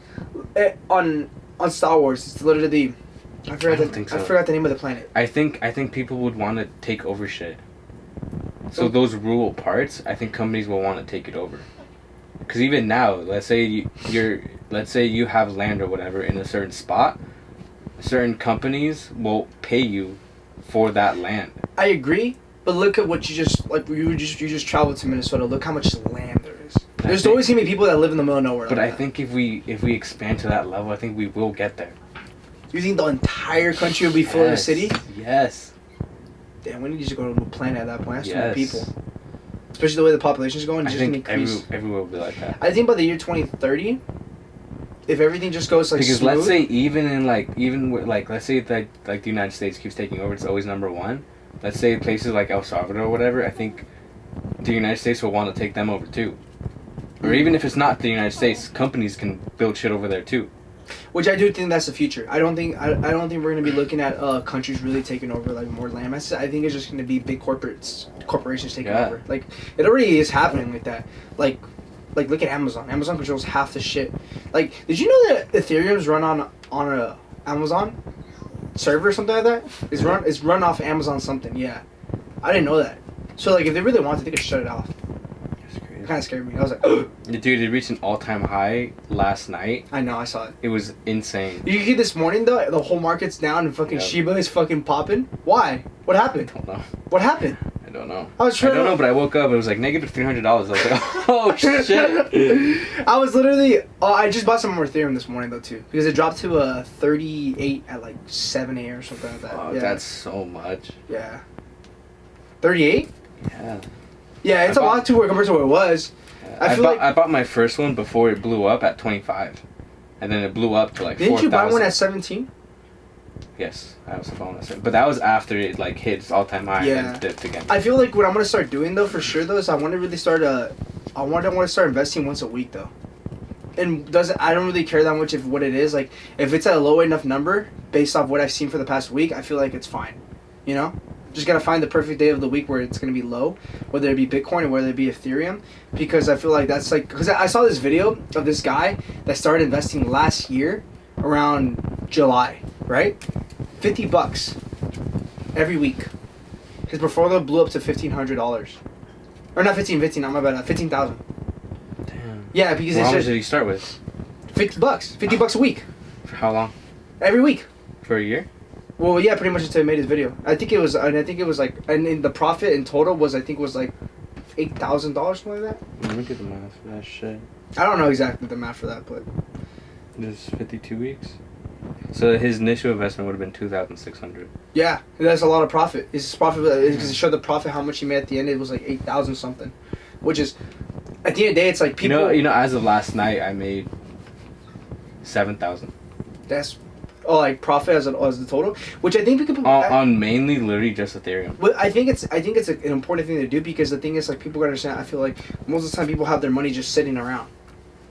on Star Wars, it's literally, I forgot the name of the planet. I think people would want to take over shit. So those rural parts, I think companies will want to take it over. Because even now, let's say you have land or whatever in a certain spot, certain companies will pay you for that land. I agree, but look at what you just traveled to Minnesota. Look how much land there is. There's always gonna be people that live in the middle of nowhere. But I think if we expand to that level, I think we will get there. You think the entire country will be full of a city? Yes. Damn, we need to go to a new planet at that point. That's too many people. Especially the way the population's going, it's just gonna increase. Everywhere will be like that. I think by the year 2030, if everything just goes like because smooth, let's say let's say that like the United States keeps taking over, it's always number one. Let's say places like El Salvador or whatever, I think the United States will want to take them over too. Or even if it's not the United States, companies can build shit over there too. Which I do think that's the future. I don't think we're gonna be looking at countries really taking over like more land masses. I think it's just gonna be big corporations taking over. Like it already is happening like that. Like look at Amazon. Amazon controls half the shit. Like, did you know that Ethereum's run on a Amazon server or something like that? It's run off Amazon something. Yeah, I didn't know that. So like, if they really wanted, they could shut it off. It kind of scared me. I was like, dude, it reached an all-time high last night. I know, I saw it. It was insane. You hear this morning though, the whole market's down and fucking Shiba is fucking popping. Why? What happened? I don't know. What happened? I don't know. I don't know, but I woke up and it was like negative $300. I was like, oh shit. I was literally. I just bought some more Ethereum this morning though too, because it dropped to 38 at like 7 a.m. or something like that. Oh, yeah. That's so much. Yeah. 38? Yeah. Yeah, it's a lot too compared to what it was. Yeah. I bought my first one before it blew up at 25, and then it blew up to like 4,000. Didn't you buy one at 17? Yes, I also bought one at 17, but that was after it like hit its all-time high and then dipped again. I feel like what I'm gonna start doing though, for sure though, is I want to really start I want to start investing once a week though. And I don't really care that much if what it is, like if it's at a low enough number based off what I've seen for the past week, I feel like it's fine. You know? Just gotta find the perfect day of the week where it's gonna be low, whether it be Bitcoin or whether it be Ethereum, because I feel like that's like, because I saw this video of this guy that started investing last year around July, right? $50 every week. His portfolio blew up to $1,500, or not 15, not my bad, 15,000. Damn. Yeah, because how much did he start with? $50, $50 a week. For how long? Every week. For a year? Well, yeah, pretty much until he made his video. I think it was like, and the profit in total was, I think, was like $8,000, something like that. Let me get the math for that shit. I don't know exactly the math for that, but it's 52 weeks. So his initial investment would have been 2,600. Yeah, that's a lot of profit. His profit, because it showed the profit how much he made at the end. It was like 8,000 something, which is, at the end of the day, it's like people. You know, as of last night, I made 7,000. That's. Oh, like profit as the total, which I think people on mainly literally just Ethereum. But I think it's an important thing to do, because the thing is, like, people gotta understand. I feel like most of the time people have their money just sitting around.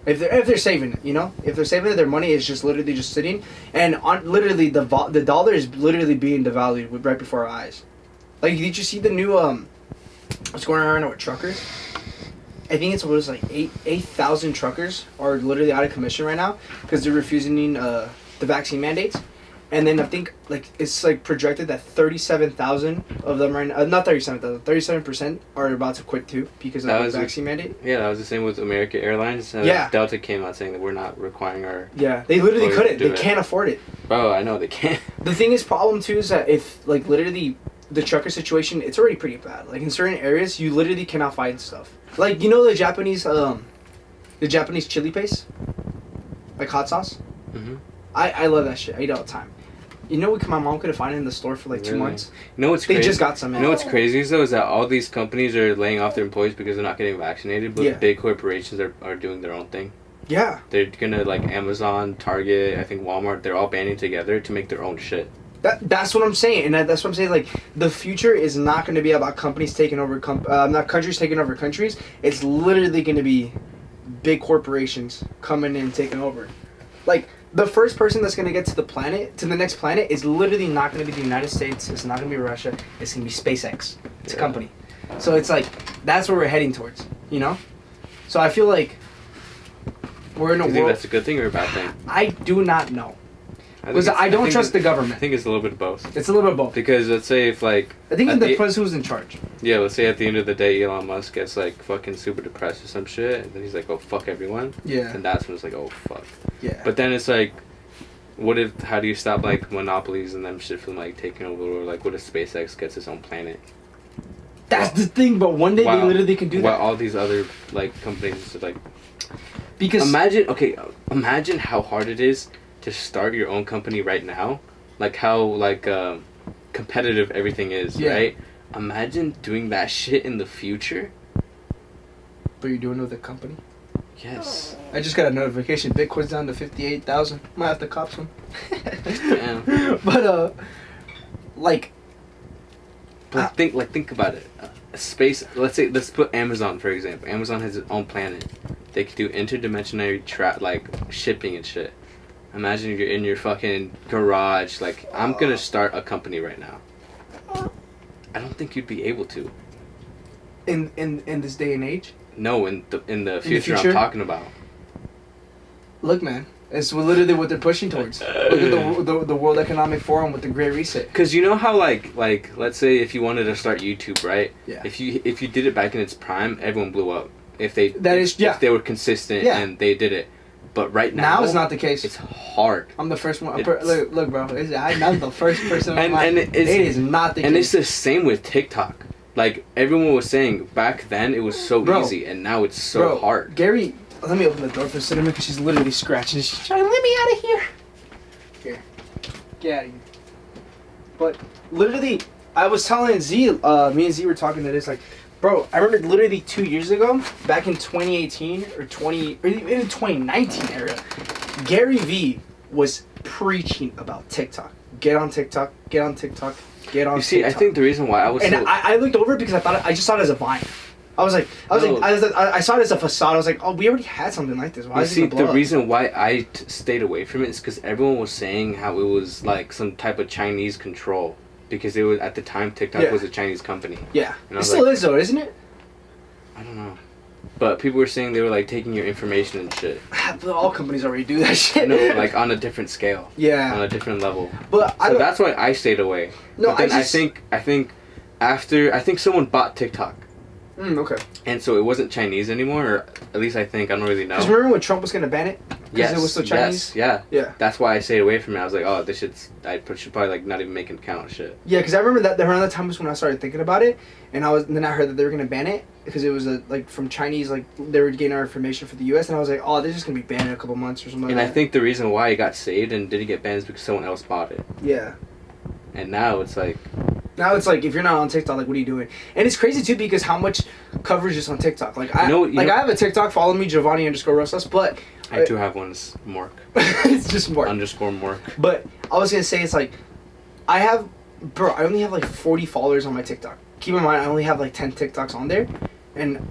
If they're saving it, you know, if they're saving it, their money is just literally just sitting, and on literally the dollar is literally being devalued right before our eyes. Like, did you see the new what's going on right now with truckers? I think it was like 8,000 truckers are literally out of commission right now because they're refusing the vaccine mandates, and then I think like it's like projected that 37,000 of them right now, not 37,000, 37% are about to quit too because of the vaccine mandate. Yeah, that was the same with American Airlines. Yeah, Delta came out saying that we're not requiring our. Yeah, they literally couldn't. They can't afford it. Bro, I know they can't. The thing is, problem too is that if like literally the trucker situation, it's already pretty bad. Like in certain areas, you literally cannot find stuff. Like, you know, the Japanese chili paste, like hot sauce. Mm-hmm. I love that shit. I eat it all the time. You know, my mom couldn't find it in the store for like 2 months. You know what's They crazy? just got some in. You know what's crazy though is that all these companies are laying off their employees because they're not getting vaccinated, but big corporations are doing their own thing. Yeah. They're gonna, like, Amazon, Target, I think Walmart, they're all banding together to make their own shit. That's what I'm saying, and that's what I'm saying. Like, the future is not going to be about companies taking over not countries taking over countries. It's literally going to be big corporations coming in and taking over. Like, the first person that's going to get to the next planet, is literally not going to be the United States. It's not going to be Russia. It's going to be SpaceX. It's a company. So it's like, that's where we're heading towards, you know? So I feel like we're in a world... Do you think that's a good thing or a bad thing? I do not know. Because I don't trust the government. I think it's a little bit of both. It's a little bit of both. Because let's say if, like... I think it depends who's in charge. Yeah, let's say at the end of the day Elon Musk gets, like, fucking super depressed or some shit, and then he's like, oh, fuck everyone. Yeah. And that's when it's like, oh, fuck. Yeah. But then it's like, how do you stop, like, monopolies and them shit from, like, taking over? Or, like, what if SpaceX gets its own planet? That's the thing, but one day they literally can do that. While all these other, like, companies are, like... Because... Imagine how hard it is to start your own company right now. Like, how, like, competitive everything is, right? Imagine doing that shit in the future. But you're doing it with a company? Yes. I just got a notification. Bitcoin's down to 58,000. Might have to cop some. Damn. But, like... But think about it. Space. Let's put Amazon for example. Amazon has its own planet. They could do interdimensional shipping and shit. Imagine you're in your fucking garage. Like, I'm gonna start a company right now. I don't think you'd be able to. In this day and age? No, in the future I'm talking about. Look, man. It's literally what they're pushing towards. Look at the World Economic Forum with the Great Reset. Because you know how, like let's say if you wanted to start YouTube, right? Yeah. If you did it back in its prime, everyone blew up. If they were consistent and they did it. But right now it's not the case. It's hard. I'm the first one. Look, bro. I'm the first person. It is not the case. And it's the same with TikTok. Like, everyone was saying back then it was so easy, and now it's so hard. Gary, let me open the door for Cinema because she's literally scratching. She's trying to let me out of here. Here, get out of here. But literally, I was telling Z. Me and Z were talking to this, like, bro, I remember literally 2 years ago, back in 2018 or even 2019 era, Gary V was preaching about TikTok. Get on TikTok. Get on TikTok. Get on. You see, TikTok. I think the reason why I was I looked over because I just saw it as a Vine. I saw it as a facade. I was like, oh, we already had something like this. Why is it gonna blow up? The reason why I stayed away from it is because everyone was saying how it was like some type of Chinese control. Because it was, at the time, TikTok was a Chinese company. Yeah. It still is, though, isn't it? I don't know. But people were saying they were, like, taking your information and shit. But all companies already do that shit. No, like, on a different scale. Yeah. On a different level. But so that's why I stayed away. No, but then I think someone bought TikTok. Okay. And so it wasn't Chinese anymore, or at least I think, I don't really know. Because remember when Trump was going to ban it? Because it was so Chinese? Yes, yeah. Yeah. That's why I stayed away from it. I was like, oh, I should probably, like, not even make an account and shit. Yeah, because I remember that around that time was when I started thinking about it, and then I heard that they were going to ban it, because it was, from Chinese, like, they were getting our information for the U.S., and I was like, oh, they're just going to be banned in a couple months or something and I think the reason why it got saved and didn't get banned is because someone else bought it. Yeah. And now it's like... Now it's like, if you're not on TikTok, like, what are you doing? And it's crazy, too, because how much coverage is on TikTok. Like, I have a TikTok, follow me, Giovanni_Rosas, but... I do have one, it's Mork. It's just Mork. _Mork. But I was going to say, it's like, I only have, like, 40 followers on my TikTok. Keep in mind, I only have, like, 10 TikToks on there. And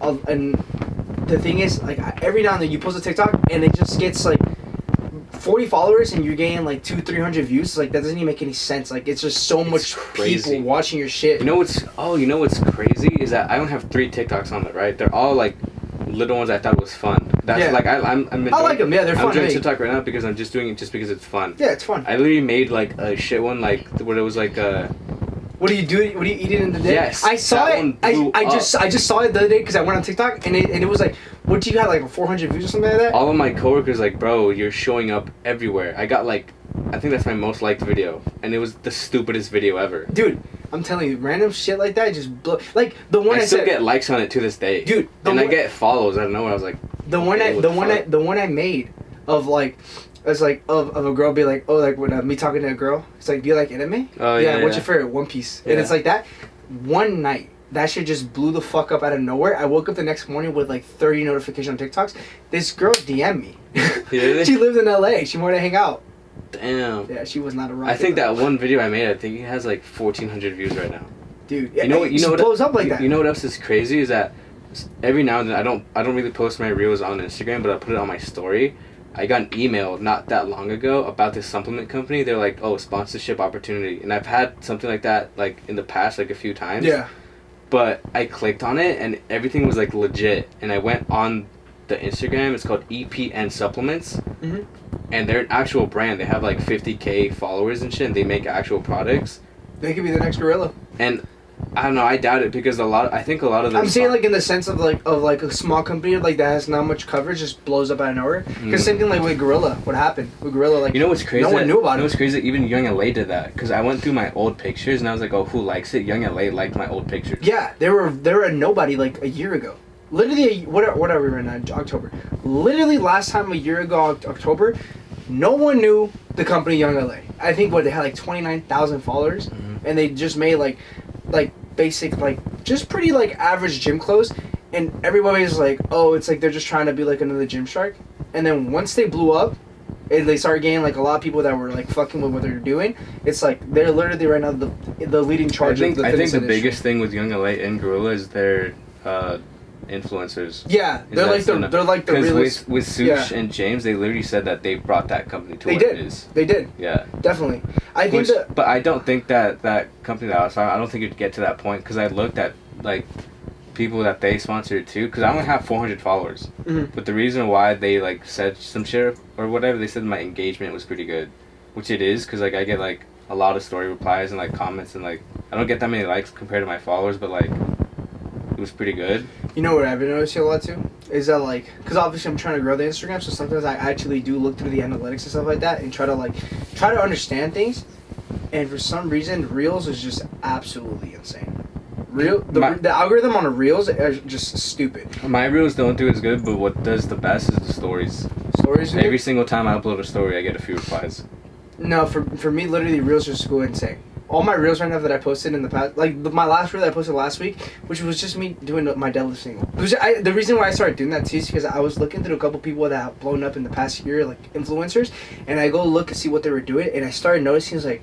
the thing is, like, every now and then you post a TikTok, and it just gets, like, 40 followers and you're getting like 200-300 views. Like, that doesn't even make any sense. Like, it's just so much people watching your shit. You know what's crazy is that I don't have 3 TikToks on it, right? They're all like little ones I thought was fun. That's like I like them. Yeah, they're fun. I'm doing TikTok right now because I'm just doing it just because it's fun. Yeah, it's fun. I literally made like a shit one, like where it was like What do you do? What do you eat it in the day? Yes, I saw it. I just saw it the other day because I went on TikTok and it was like, what do you got, like 400 views or something like that? All of my coworkers like, bro, you're showing up everywhere. I got like, I think that's my most liked video, and it was the stupidest video ever. Dude, I'm telling you, random shit like that just blow. Like the one I still get likes on it to this day, dude. I get follows out of nowhere. I was like, the one I made of like, It's like of a girl be like, oh, like when me talking to a girl, it's like, do you like anime? Oh yeah. What's your favorite? One Piece. Yeah. And it's like that. One night, that shit just blew the fuck up out of nowhere. I woke up the next morning with like 30 notifications on TikToks. This girl DM'd me. Really? She lived in LA. She wanted to hang out. Damn. Yeah, she was not around. I think that one video I made, I think it has like 1,400 views right now. Dude, you know what? You know what blows up like that. You know what else is crazy is that every now and then I don't really post my reels on Instagram, but I put it on my story. I got an email not that long ago about this supplement company. They're like, oh, sponsorship opportunity, and I've had something like that like in the past, like a few times. Yeah. But I clicked on it and everything was like legit, and I went on the Instagram. It's called ep.6 supplements. Mm-hmm. And they're an actual brand. They have like 50K followers and shit, and they make actual products. They could be the next gorilla. And I don't know, I doubt it because I think a lot of them. I'm saying like in the sense of like a small company like that has not much coverage, just blows up out of nowhere. Because same thing like with Gorilla, what happened with Gorilla? Like, you know what's crazy? No one knew about it. You know what's crazy? Even Young LA did that because I went through my old pictures and I was like, oh, who likes it? Young LA liked my old pictures. Yeah, they were a nobody like a year ago. Literally, what are we right now? October. Literally, last time a year ago, October, no one knew the company Young LA. I think they had like 29,000 followers, and they just made like basic like just pretty like average gym clothes, and everybody's like, oh, it's like they're just trying to be like another Gymshark. And then once they blew up, and they started getting like a lot of people that were like fucking with what they're doing. It's like they're literally right now the leading charge of the fitness industry. industry. Biggest thing with Young LA and Gorilla is their influencers. Yeah, they're like the realest. With Sush and James, they literally said that they brought that company to what it is. They did. Yeah, definitely. I think but I don't think that company that I was talking, I don't think it'd get to that point because I looked at like people that they sponsored too, because I only have 400 followers. Mm-hmm. But the reason why they like said some shit or whatever, they said my engagement was pretty good, which it is because like I get like a lot of story replies and like comments, and like I don't get that many likes compared to my followers, but like it was pretty good. You know what I've been noticing a lot too is that like, because obviously I'm trying to grow the Instagram, so sometimes I actually do look through the analytics and stuff like that and try to understand things. And for some reason, Reels is just absolutely insane. The algorithm on the Reels are just stupid. My Reels don't do as good, but what does the best is the stories. Stories. Every single time I upload a story, I get a few replies. No, for me, literally, Reels just go insane. All my Reels right now that I posted in the past, like my last reel that I posted last week, which was just me doing my deadlift single. The reason why I started doing that too is because I was looking through a couple people that have blown up in the past year, like influencers, and I go look and see what they were doing, and I started noticing, I was like,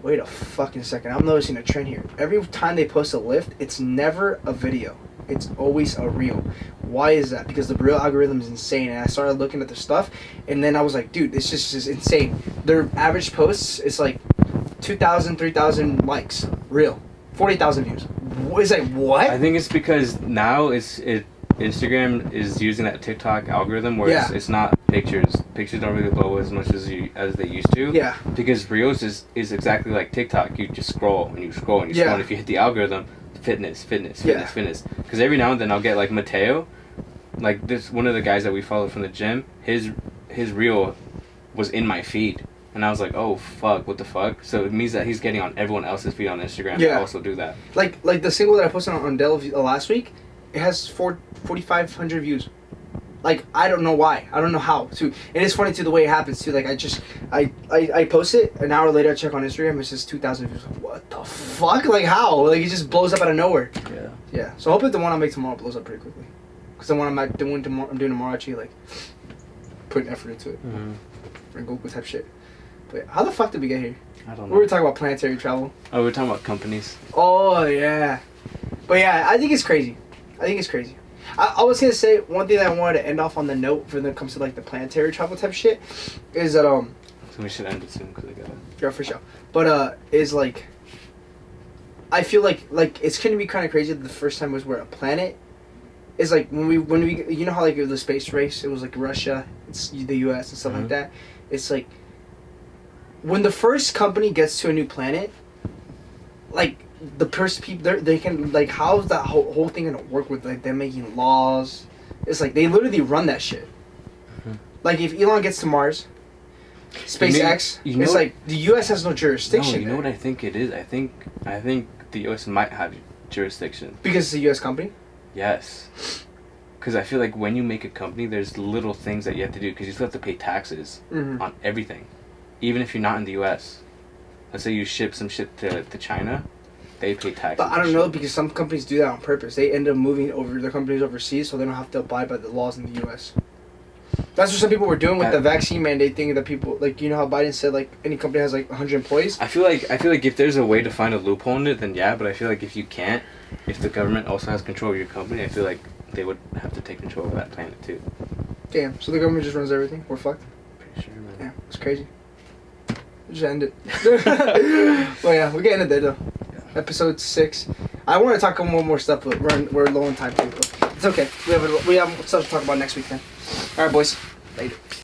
wait a fucking second, I'm noticing a trend here. Every time they post a lift, it's never a video. It's always a reel. Why is that? Because the reel algorithm is insane, and I started looking at their stuff, and then I was like, dude, it's just insane. Their average posts, it's like 2,000, 3,000 likes. Reel. 40,000 views. It's like, what? I think it's because now Instagram is using that TikTok algorithm where it's not pictures. Pictures don't really blow as much as they used to. Yeah. Because Reels is exactly like TikTok. You just scroll and you scroll and you scroll, and if you hit the algorithm, fitness. Because every now and then I'll get like Mateo, like this one of the guys that we followed from the gym. His reel was in my feed. And I was like, oh, fuck, what the fuck? So it means that he's getting on everyone else's feed on Instagram to also do that. Like the single that I posted on Dell last week, it has 4,500 views. Like, I don't know why. I don't know how. Too. And it's funny, too, the way it happens, too. Like, I post it, an hour later I check on Instagram, it says 2,000 views. Like, what the fuck? Like, how? Like, it just blows up out of nowhere. Yeah. Yeah. So I hope that the one I make tomorrow blows up pretty quickly. Because the one I'm doing tomorrow, actually, like, putting effort into it. Mm-hmm. For Goku type shit. But how the fuck did we get here? I don't know. We were talking about planetary travel. Oh, we were talking about companies. Oh, yeah. But yeah, I think it's crazy. I was going to say, one thing that I wanted to end off on the note when it comes to, like, the planetary travel type shit is that, So we should end it soon, because I gotta... Yeah, for sure. But, is, like... I feel like it's going to be kind of crazy that the first time was where a planet is, like, when we... You know how, like, the space race, it was, like, Russia, it's the U.S. and stuff like that? It's, like... When the first company gets to a new planet, like, the first people, they can, like, how's that whole thing gonna work with, like, them making laws? It's like, they literally run that shit. Like, if Elon gets to Mars, SpaceX, it's like, the U.S. has no jurisdiction. No, you know what I think it is? I think the U.S. might have jurisdiction. Because it's a U.S. company? Yes. because I feel like when you make a company, there's little things that you have to do because you still have to pay taxes on everything, even if you're not in the U.S. Let's say you ship some shit to China, they pay taxes. But I don't know, because some companies do that on purpose. They end up moving over their companies overseas so they don't have to abide by the laws in the U.S. That's what some people were doing with the vaccine mandate thing. That people, like, you know how Biden said, like, any company has like 100 employees. I feel like if there's a way to find a loophole in it, then yeah. But I feel like if you can't, if the government also has control of your company, I feel like they would have to take control of that planet too. Damn. So the government just runs everything. We're fucked. Pretty sure, man. Yeah, it's crazy. Just end it. Well, yeah, we're getting it there though. Yeah. Episode 6. I want to talk on one more stuff, but we're low on time too. It's okay. We have stuff to talk about next week then. All right, boys. Later.